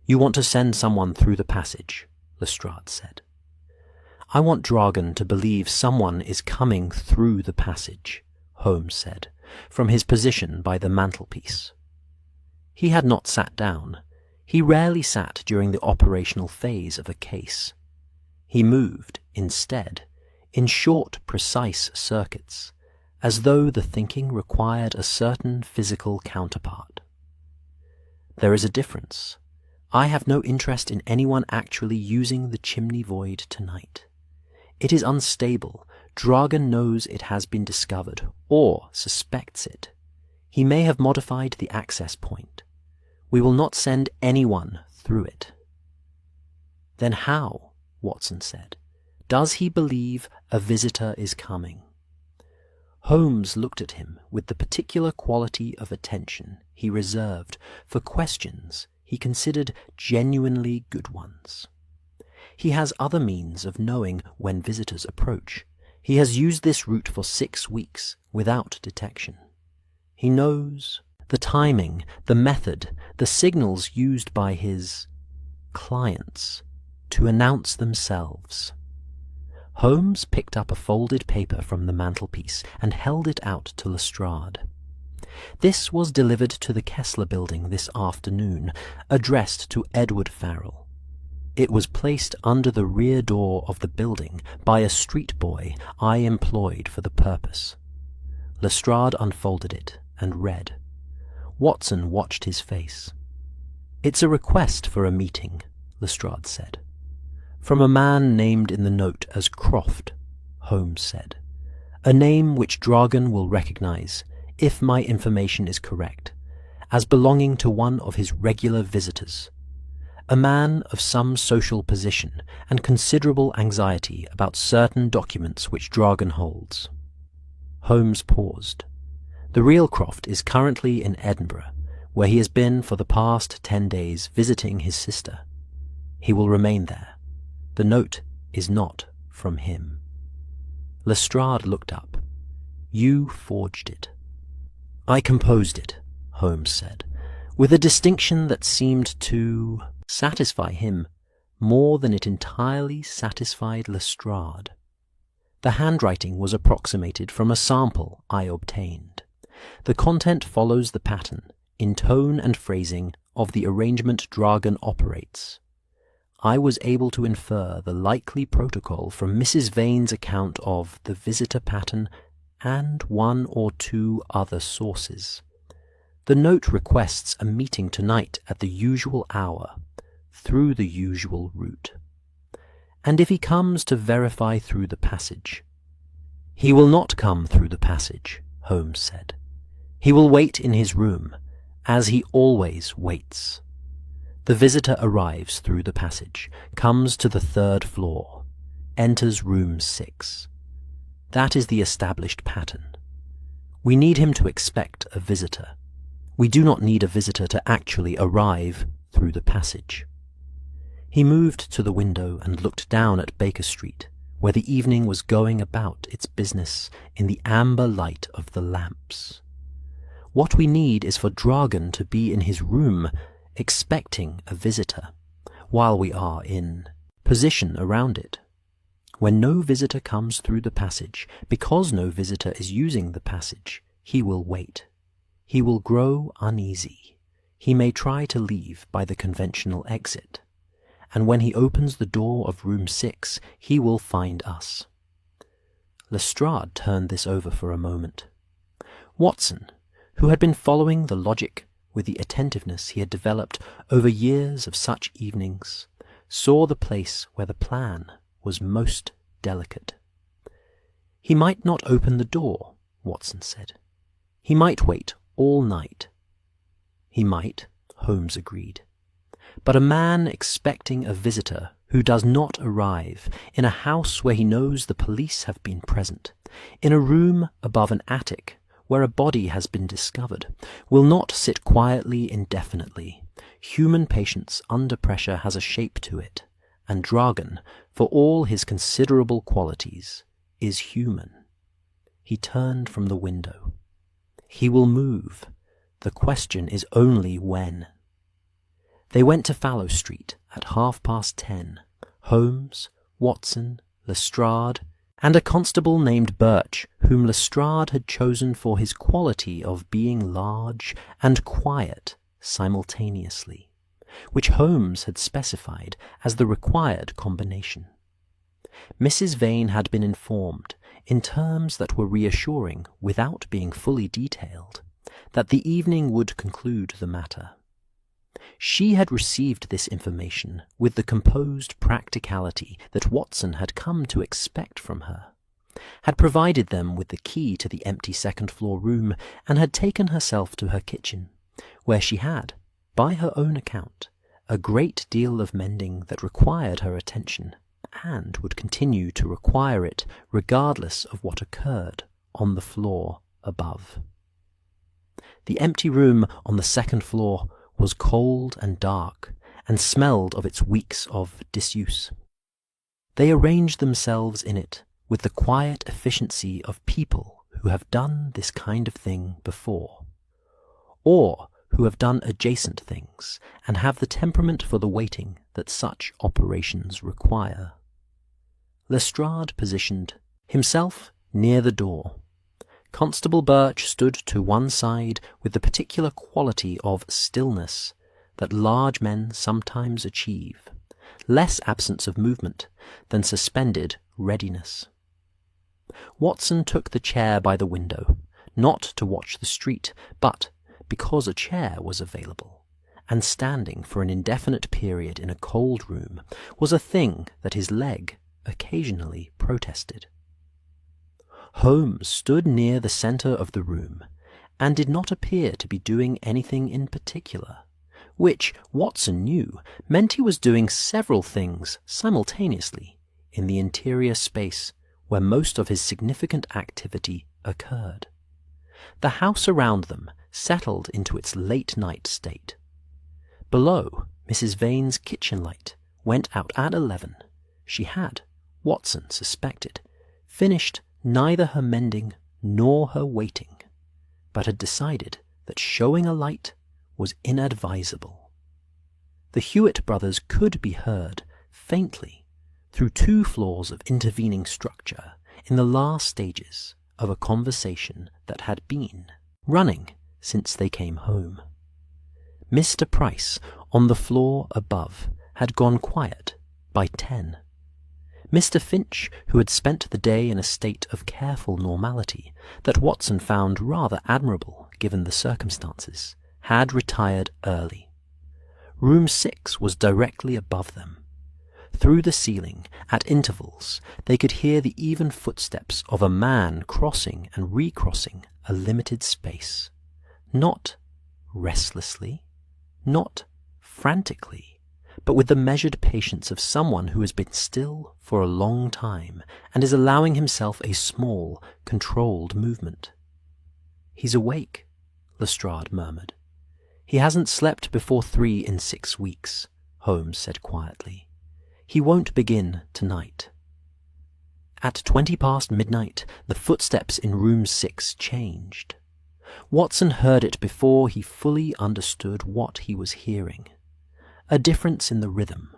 "You want to send someone through the passage," Lestrade said. "I want Dragon to believe someone is coming through the passage," Holmes said, from his position by the mantelpiece. He had not sat down. He rarely sat during the operational phase of a case. He moved, instead, in short, precise circuits, as though the thinking required a certain physical counterpart. "There is a difference. I have no interest in anyone actually using the chimney void tonight. It is unstable. Dragon knows it has been discovered, or suspects it. He may have modified the access point. We will not send anyone through it." "Then how," Watson said, "does he believe a visitor is coming?" Holmes looked at him with the particular quality of attention he reserved for questions he considered genuinely good ones. He has other means of knowing when visitors approach. He has used this route for 6 weeks without detection. He knows the timing, the method, the signals used by his clients to announce themselves. Holmes picked up a folded paper from the mantelpiece and held it out to Lestrade. This was delivered to the Kessler Building this afternoon, addressed to Edward Farrell. It was placed under the rear door of the building by a street boy I employed for the purpose. Lestrade unfolded it and read. Watson watched his face. "It's a request for a meeting," Lestrade said. "From a man named in the note as Croft," Holmes said. "A name which Dragon will recognize, if my information is correct, as belonging to one of his regular visitors. A man of some social position and considerable anxiety about certain documents which Dragon holds." Holmes paused. "The real Croft is currently in Edinburgh, where he has been for the past 10 days visiting his sister. He will remain there. The note is not from him." Lestrade looked up. "You forged it." "I composed it," Holmes said, with a distinction that seemed to satisfy him more than it entirely satisfied Lestrade. The handwriting was approximated from a sample I obtained. The content follows the pattern, in tone and phrasing, of the arrangement Dragon operates. I was able to infer the likely protocol from Mrs. Vane's account of the visitor pattern and 1 or 2 other sources. The note requests a meeting tonight at the usual hour, through the usual route. And if he comes to verify through the passage. "He will not come through the passage," Holmes said. "He will wait in his room, as he always waits. The visitor arrives through the passage, comes to the 3rd floor, enters room 6. That is the established pattern. We need him to expect a visitor. We do not need a visitor to actually arrive through the passage." He moved to the window and looked down at Baker Street, where the evening was going about its business in the amber light of the lamps. "What we need is for Dragon to be in his room, expecting a visitor, while we are in position around it. When no visitor comes through the passage, because no visitor is using the passage, he will wait. He will grow uneasy. He may try to leave by the conventional exit. And when he opens the door of room 6, he will find us." Lestrade turned this over for a moment. Watson, who had been following the logic with the attentiveness he had developed over years of such evenings, saw the place where the plan was most delicate. "He might not open the door," Watson said. "He might wait all night." "He might," Holmes agreed. "But a man expecting a visitor who does not arrive in a house where he knows the police have been present, in a room above an attic where a body has been discovered, will not sit quietly indefinitely. Human patience under pressure has a shape to it, and Dragan, for all his considerable qualities, is human. He turned from the window. He will move. The question is only when. They went to Fallow Street at 10:30. Holmes, Watson, Lestrade, and a constable named Birch, whom Lestrade had chosen for his quality of being large and quiet simultaneously, which Holmes had specified as the required combination. Mrs. Vane had been informed, in terms that were reassuring without being fully detailed, that the evening would conclude the matter. She had received this information with the composed practicality that Watson had come to expect from her, had provided them with the key to the empty second-floor room, and had taken herself to her kitchen, where she had, by her own account, a great deal of mending that required her attention, and would continue to require it regardless of what occurred on the floor above. The empty room on the second floor was cold and dark, and smelled of its weeks of disuse. They arranged themselves in it with the quiet efficiency of people who have done this kind of thing before, or who have done adjacent things and have the temperament for the waiting that such operations require. Lestrade positioned himself near the door. Constable Birch stood to one side with the particular quality of stillness that large men sometimes achieve, less absence of movement than suspended readiness. Watson took the chair by the window, not to watch the street, but because a chair was available, and standing for an indefinite period in a cold room was a thing that his leg occasionally protested. Holmes stood near the centre of the room, and did not appear to be doing anything in particular, which, Watson knew, meant he was doing several things simultaneously in the interior space where most of his significant activity occurred. The house around them settled into its late-night state. Below, Mrs. Vane's kitchen light went out at 11. She had, Watson suspected, finished neither her mending nor her waiting, but had decided that showing a light was inadvisable. The Hewitt brothers could be heard faintly through 2 floors of intervening structure in the last stages of a conversation that had been running since they came home. Mr. Price, on the floor above, had gone quiet by 10. Mr. Finch, who had spent the day in a state of careful normality that Watson found rather admirable given the circumstances, had retired early. Room 6 was directly above them. Through the ceiling, at intervals, they could hear the even footsteps of a man crossing and recrossing a limited space. Not restlessly, not frantically, but with the measured patience of someone who has been still for a long time and is allowing himself a small, controlled movement. "He's awake," Lestrade murmured. "He hasn't slept before 3 in 6 weeks, Holmes said quietly. "He won't begin tonight." At 20 past midnight, the footsteps in room 6 changed. Watson heard it before he fully understood what he was hearing. A difference in the rhythm,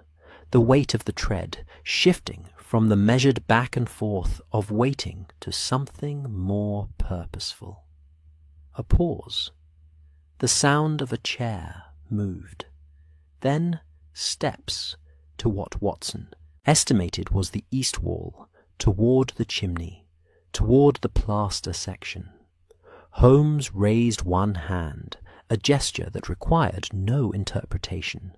the weight of the tread, shifting from the measured back and forth of waiting to something more purposeful. A pause. The sound of a chair moved. Then steps to what Watson estimated was the east wall, toward the chimney, toward the plaster section. Holmes raised one hand, a gesture that required no interpretation.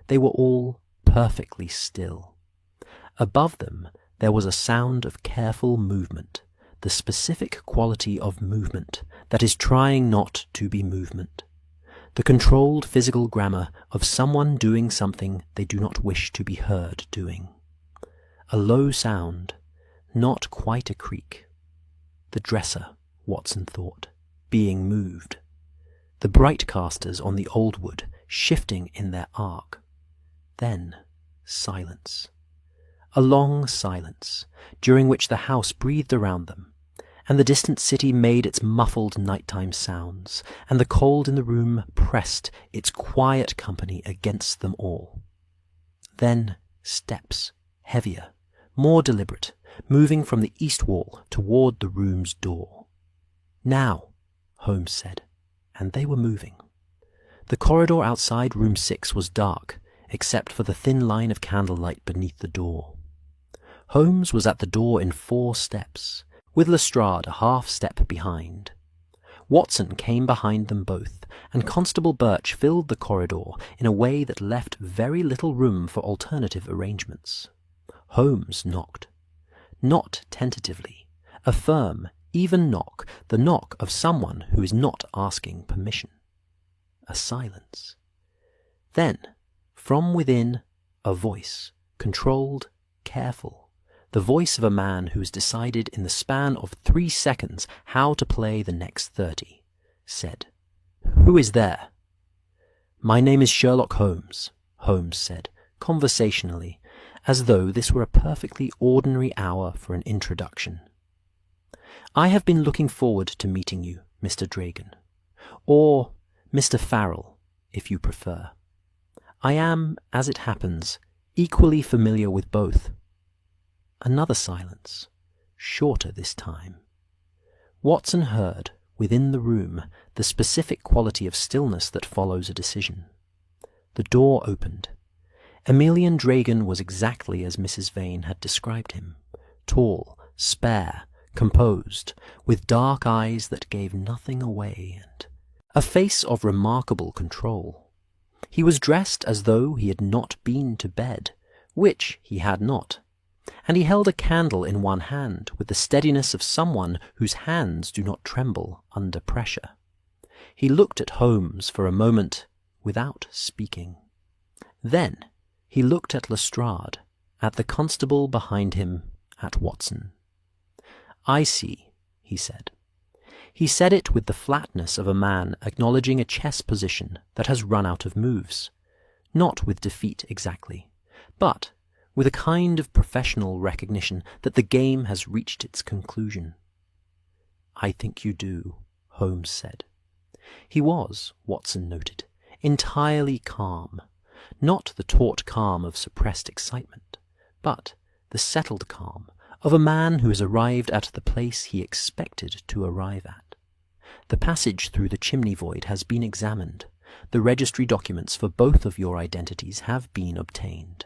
They were all perfectly still. Above them there was a sound of careful movement, the specific quality of movement that is trying not to be movement. the controlled physical grammar of someone doing something they do not wish to be heard doing. A low sound, not quite a creak. The dresser, Watson thought, being moved. The bright casters on the old wood shifting in their arc. Then silence. A long silence, during which the house breathed around them, and the distant city made its muffled nighttime sounds, and the cold in the room pressed its quiet company against them all. Then steps, heavier, more deliberate, moving from the east wall toward the room's door. "Now," Holmes said, and they were moving. The corridor outside room 6 was dark, except for the thin line of candlelight beneath the door. Holmes was at the door in 4 steps, with Lestrade a half step behind. Watson came behind them both, and Constable Birch filled the corridor in a way that left very little room for alternative arrangements. Holmes knocked. Not tentatively, a firm, even knock, the knock of someone who is not asking permission. A silence. Then, from within, a voice, controlled, careful, the voice of a man who has decided in the span of 3 seconds how to play the next 30, said, "Who is there?" "My name is Sherlock Holmes," Holmes said, conversationally, as though this were a perfectly ordinary hour for an introduction. "I have been looking forward to meeting you, Mr. Dragon. Or Mr. Farrell, if you prefer. I am, as it happens, equally familiar with both." Another silence, shorter this time. Watson heard, within the room, the specific quality of stillness that follows a decision. The door opened. Emilian Dragon was exactly as Mrs. Vane had described him, tall, spare, composed, with dark eyes that gave nothing away, and a face of remarkable control. He was dressed as though he had not been to bed, which he had not, and he held a candle in one hand with the steadiness of someone whose hands do not tremble under pressure. He looked at Holmes for a moment without speaking. Then he looked at Lestrade, at the constable behind him, at Watson. "I see," he said. He said it with the flatness of a man acknowledging a chess position that has run out of moves, not with defeat exactly, but with a kind of professional recognition that the game has reached its conclusion. "I think you do," Holmes said. He was, Watson noted, entirely calm, not the taut calm of suppressed excitement, but the settled calm of a man who has arrived at the place he expected to arrive at. "The passage through the chimney void has been examined. The registry documents for both of your identities have been obtained.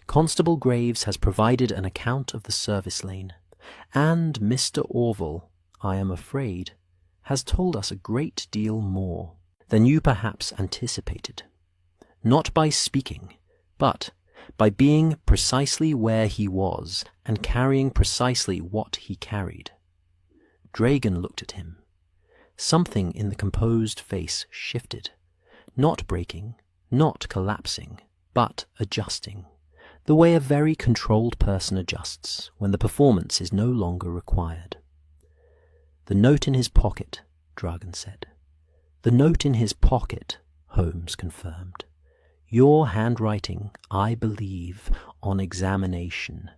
Constable Graves has provided an account of the service lane, and Mr. Orville, I am afraid, has told us a great deal more than you perhaps anticipated, not by speaking, but by being precisely where he was and carrying precisely what he carried." Dragon looked at him. Something in the composed face shifted, not breaking, not collapsing, but adjusting, the way a very controlled person adjusts when the performance is no longer required. "The note in his pocket," Dragon said. "The note in his pocket," Holmes confirmed. "Your handwriting, I believe, on examination.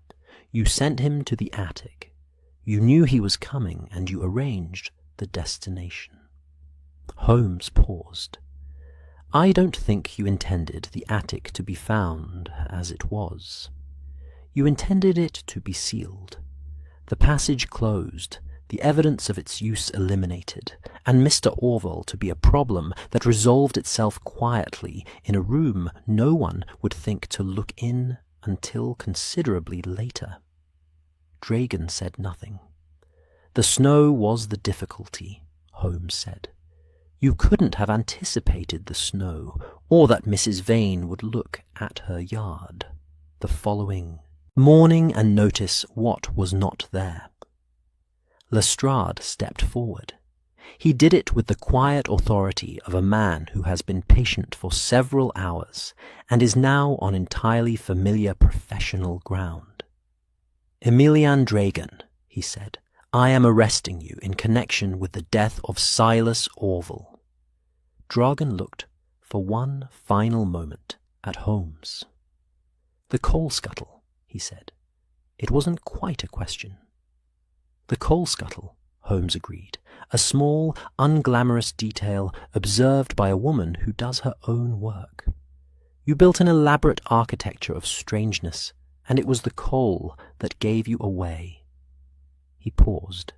You sent him to the attic. You knew he was coming, and you arranged the destination." Holmes paused. "I don't think you intended the attic to be found as it was. You intended it to be sealed, the passage closed, the evidence of its use eliminated, and Mr. Orville to be a problem that resolved itself quietly in a room no one would think to look in until considerably later." Dragon said nothing. "The snow was the difficulty," Holmes said. "You couldn't have anticipated the snow, or that Mrs. Vane would look at her yard the following morning and notice what was not there." Lestrade stepped forward. He did it with the quiet authority of a man who has been patient for several hours and is now on entirely familiar professional ground. "Emilian Dragon," he said, "I am arresting you in connection with the death of Silas Orville." Dragon looked for one final moment at Holmes. "The coal scuttle," he said. It wasn't quite a question. "The coal scuttle," Holmes agreed, "a small, unglamorous detail observed by a woman who does her own work. You built an elaborate architecture of strangeness, and it was the coal that gave you away." He paused.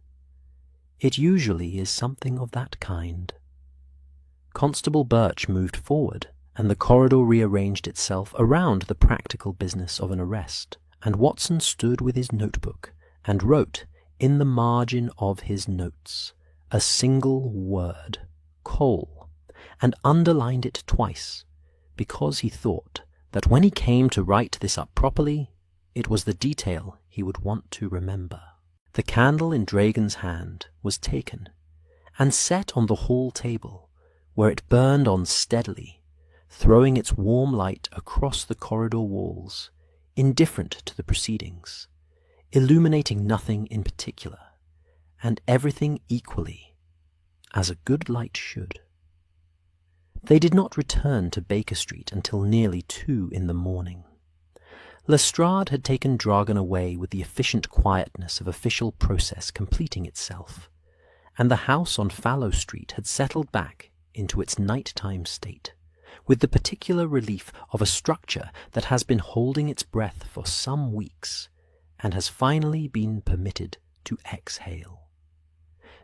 "It usually is something of that kind." Constable Birch moved forward, and the corridor rearranged itself around the practical business of an arrest, and Watson stood with his notebook and wrote in the margin of his notes a single word, coal, and underlined it twice, because he thought that when he came to write this up properly, it was the detail he would want to remember. The candle in Dragon's hand was taken and set on the hall table, where it burned on steadily, throwing its warm light across the corridor walls, indifferent to the proceedings, illuminating nothing in particular, and everything equally, as a good light should. They did not return to Baker Street until nearly 2 in the morning. Lestrade had taken Dragon away with the efficient quietness of official process completing itself, and the house on Fallow Street had settled back into its nighttime state, with the particular relief of a structure that has been holding its breath for some weeks, and has finally been permitted to exhale.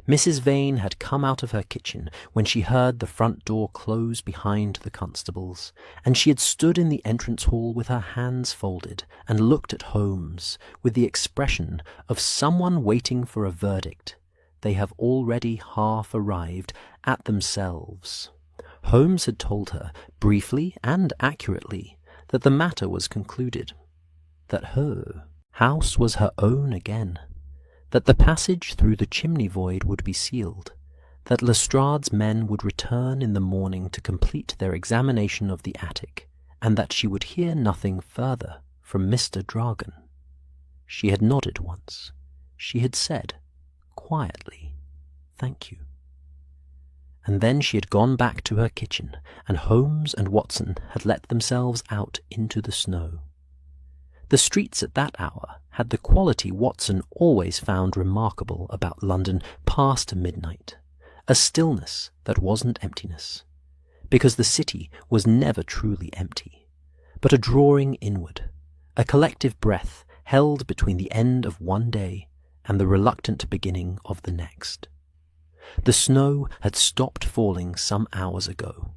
Mrs. Vane had come out of her kitchen when she heard the front door close behind the constables, and she had stood in the entrance hall with her hands folded and looked at Holmes with the expression of someone waiting for a verdict they have already half arrived at themselves. Holmes had told her, briefly and accurately, that the matter was concluded, that her house was her own again, that the passage through the chimney void would be sealed, that Lestrade's men would return in the morning to complete their examination of the attic, and that she would hear nothing further from Mr. Dragon. She had nodded once. She had said, quietly, "Thank you." And then she had gone back to her kitchen, and Holmes and Watson had let themselves out into the snow. The streets at that hour had the quality Watson always found remarkable about London past midnight, a stillness that wasn't emptiness, because the city was never truly empty, but a drawing inward, a collective breath held between the end of one day and the reluctant beginning of the next. The snow had stopped falling some hours ago,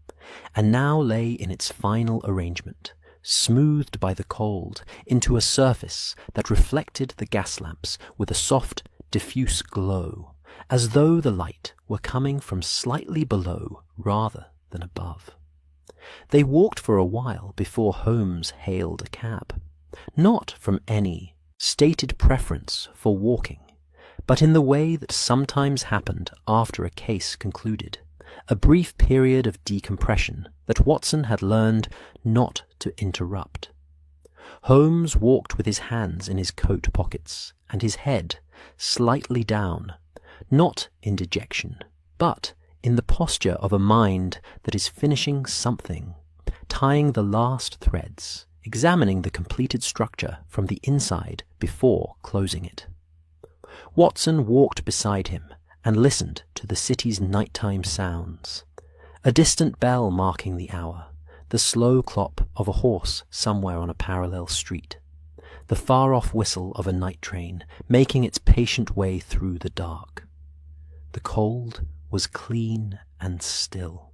and now lay in its final arrangement, smoothed by the cold into a surface that reflected the gas lamps with a soft, diffuse glow, as though the light were coming from slightly below rather than above. They walked for a while before Holmes hailed a cab, not from any stated preference for walking, but in the way that sometimes happened after a case concluded, a brief period of decompression that Watson had learned not to interrupt. Holmes walked with his hands in his coat pockets and his head slightly down, not in dejection, but in the posture of a mind that is finishing something, tying the last threads, examining the completed structure from the inside before closing it. Watson walked beside him and listened to the city's nighttime sounds, a distant bell marking the hour, the slow clop of a horse somewhere on a parallel street, the far-off whistle of a night train making its patient way through the dark. The cold was clean and still.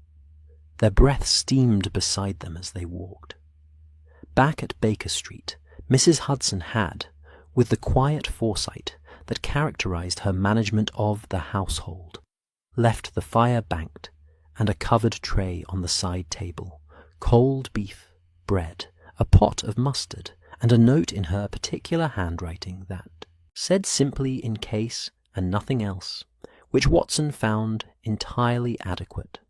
Their breath steamed beside them as they walked. Back at Baker Street, Mrs. Hudson had, with the quiet foresight that characterized her management of the household, left the fire banked and a covered tray on the side table, cold beef, bread, a pot of mustard, and a note in her particular handwriting that said simply in case and nothing else, which Watson found entirely adequate.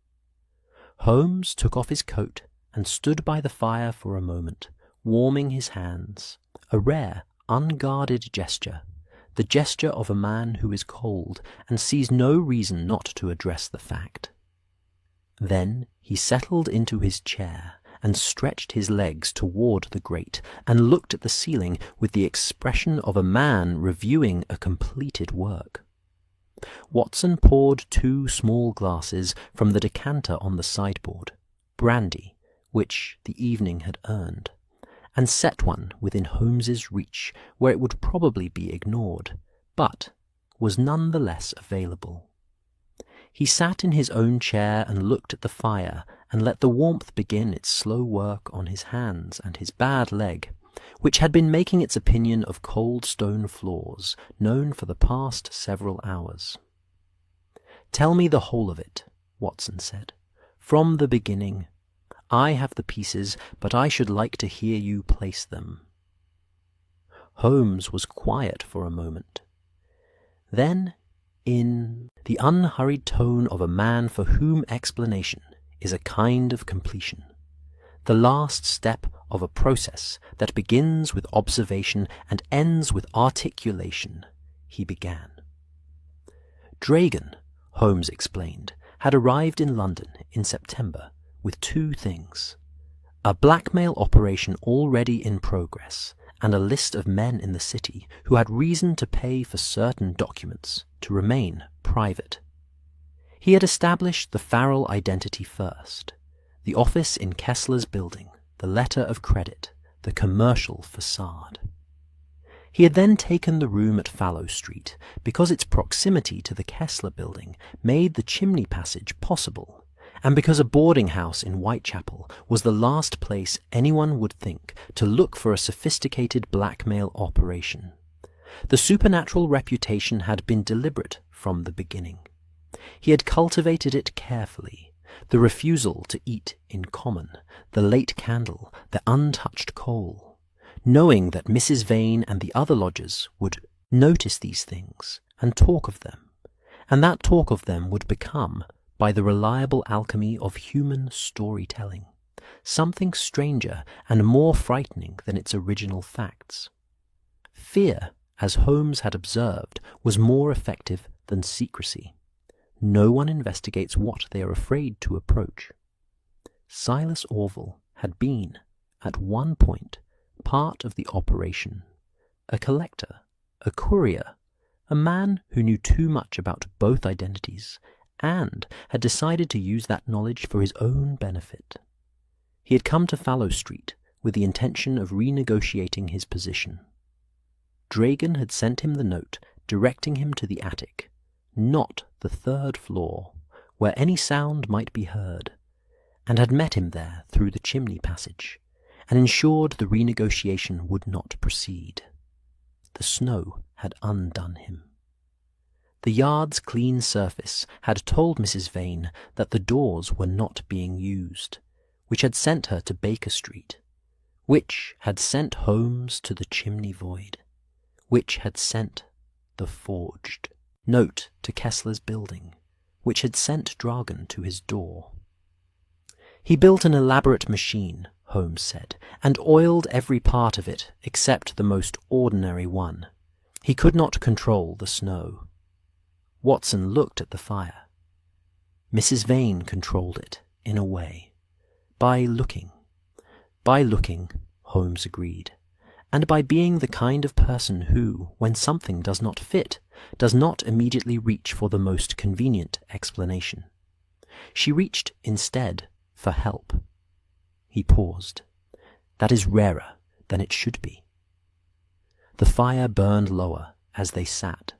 Holmes took off his coat and stood by the fire for a moment, warming his hands, a rare, unguarded gesture, the gesture of a man who is cold and sees no reason not to address the fact. Then he settled into his chair and stretched his legs toward the grate and looked at the ceiling with the expression of a man reviewing a completed work. Watson poured 2 small glasses from the decanter on the sideboard, brandy, which the evening had earned, and set one within Holmes's reach, where it would probably be ignored, but was none the less available. He sat in his own chair and looked at the fire and let the warmth begin its slow work on his hands and his bad leg, which had been making its opinion of cold stone floors known for the past several hours. "Tell me the whole of it," Watson said, "from the beginning. I have the pieces, but I should like to hear you place them." Holmes was quiet for a moment. Then, in the unhurried tone of a man for whom explanation is a kind of completion, the last step of a process that begins with observation and ends with articulation, he began. Dragon, Holmes explained, had arrived in London in September with 2 things: a blackmail operation already in progress, and a list of men in the city who had reason to pay for certain documents to remain private. He had established the Farrell identity first, the office in Kessler's building, the letter of credit, the commercial facade. He had then taken the room at Fallow Street because its proximity to the Kessler building made the chimney passage possible, and because a boarding house in Whitechapel was the last place anyone would think to look for a sophisticated blackmail operation. The supernatural reputation had been deliberate from the beginning. He had cultivated it carefully: the refusal to eat in common, the late candle, the untouched coal, knowing that Mrs. Vane and the other lodgers would notice these things and talk of them, and that talk of them would become, by the reliable alchemy of human storytelling, something stranger and more frightening than its original facts. Fear, as Holmes had observed, was more effective than secrecy. No one investigates what they are afraid to approach. Silas Orville had been, at one point, part of the operation, a collector, a courier, a man who knew too much about both identities, and had decided to use that knowledge for his own benefit. He had come to Fallow Street with the intention of renegotiating his position. Dragon had sent him the note directing him to the attic, not the 3rd floor, where any sound might be heard, and had met him there through the chimney passage, and ensured the renegotiation would not proceed. The snow had undone him. The yard's clean surface had told Mrs. Vane that the doors were not being used, which had sent her to Baker Street, which had sent Holmes to the chimney void, which had sent the forged note to Kessler's building, which had sent Dragon to his door. He built an elaborate machine, Holmes said, and oiled every part of it except the most ordinary one. He could not control the snow. Watson looked at the fire. Mrs. Vane controlled it, in a way. By looking, Holmes agreed, and by being the kind of person who, when something does not fit, does not immediately reach for the most convenient explanation. She reached, instead, for help. He paused. That is rarer than it should be. The fire burned lower as they sat,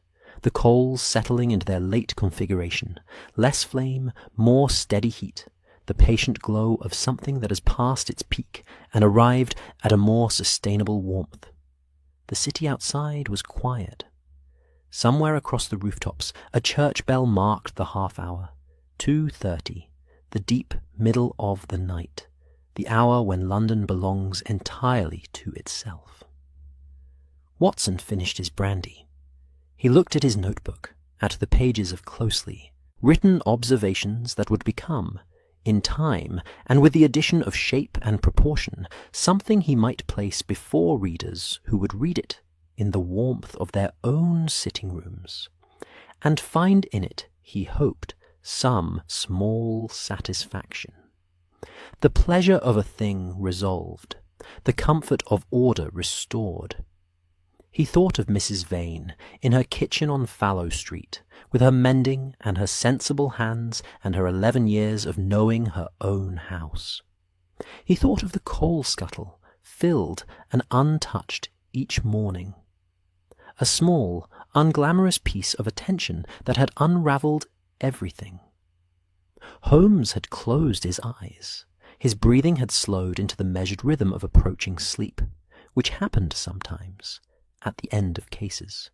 the coals settling into their late configuration, less flame, more steady heat, the patient glow of something that has passed its peak and arrived at a more sustainable warmth. The city outside was quiet. Somewhere across the rooftops, a church bell marked the half-hour, 2:30, the deep middle of the night, the hour when London belongs entirely to itself. Watson finished his brandy. He looked at his notebook, at the pages of closely, written observations that would become, in time, and with the addition of shape and proportion, something he might place before readers who would read it in the warmth of their own sitting rooms, and find in it, he hoped, some small satisfaction. The pleasure of a thing resolved, the comfort of order restored. He thought of Mrs. Vane in her kitchen on Fallow Street, with her mending and her sensible hands and her 11 years of knowing her own house. He thought of the coal scuttle, filled and untouched each morning. A small, unglamorous piece of attention that had unravelled everything. Holmes had closed his eyes. His breathing had slowed into the measured rhythm of approaching sleep, which happened sometimes at the end of cases,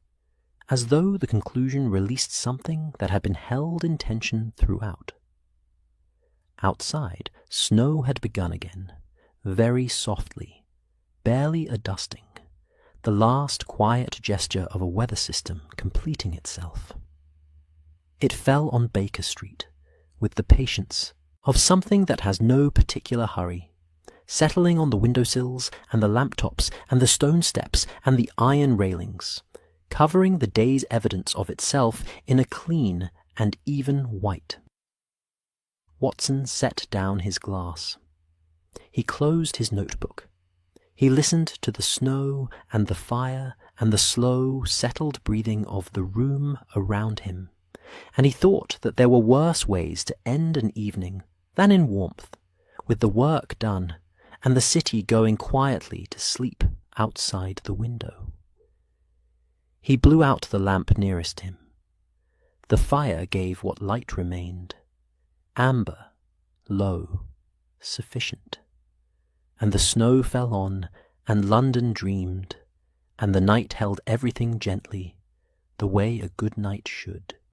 as though the conclusion released something that had been held in tension throughout. Outside, snow had begun again, very softly, barely a dusting, the last quiet gesture of a weather system completing itself. It fell on Baker Street, with the patience of something that has no particular hurry, settling on the windowsills and the lamp-tops and the stone steps and the iron railings, covering the day's evidence of itself in a clean and even white. Watson set down his glass. He closed his notebook. He listened to the snow and the fire and the slow, settled breathing of the room around him, and he thought that there were worse ways to end an evening than in warmth, with the work done, and the city going quietly to sleep outside the window. He blew out the lamp nearest him. The fire gave what light remained, amber, low, sufficient, and the snow fell on, and London dreamed, and the night held everything gently, the way a good night should.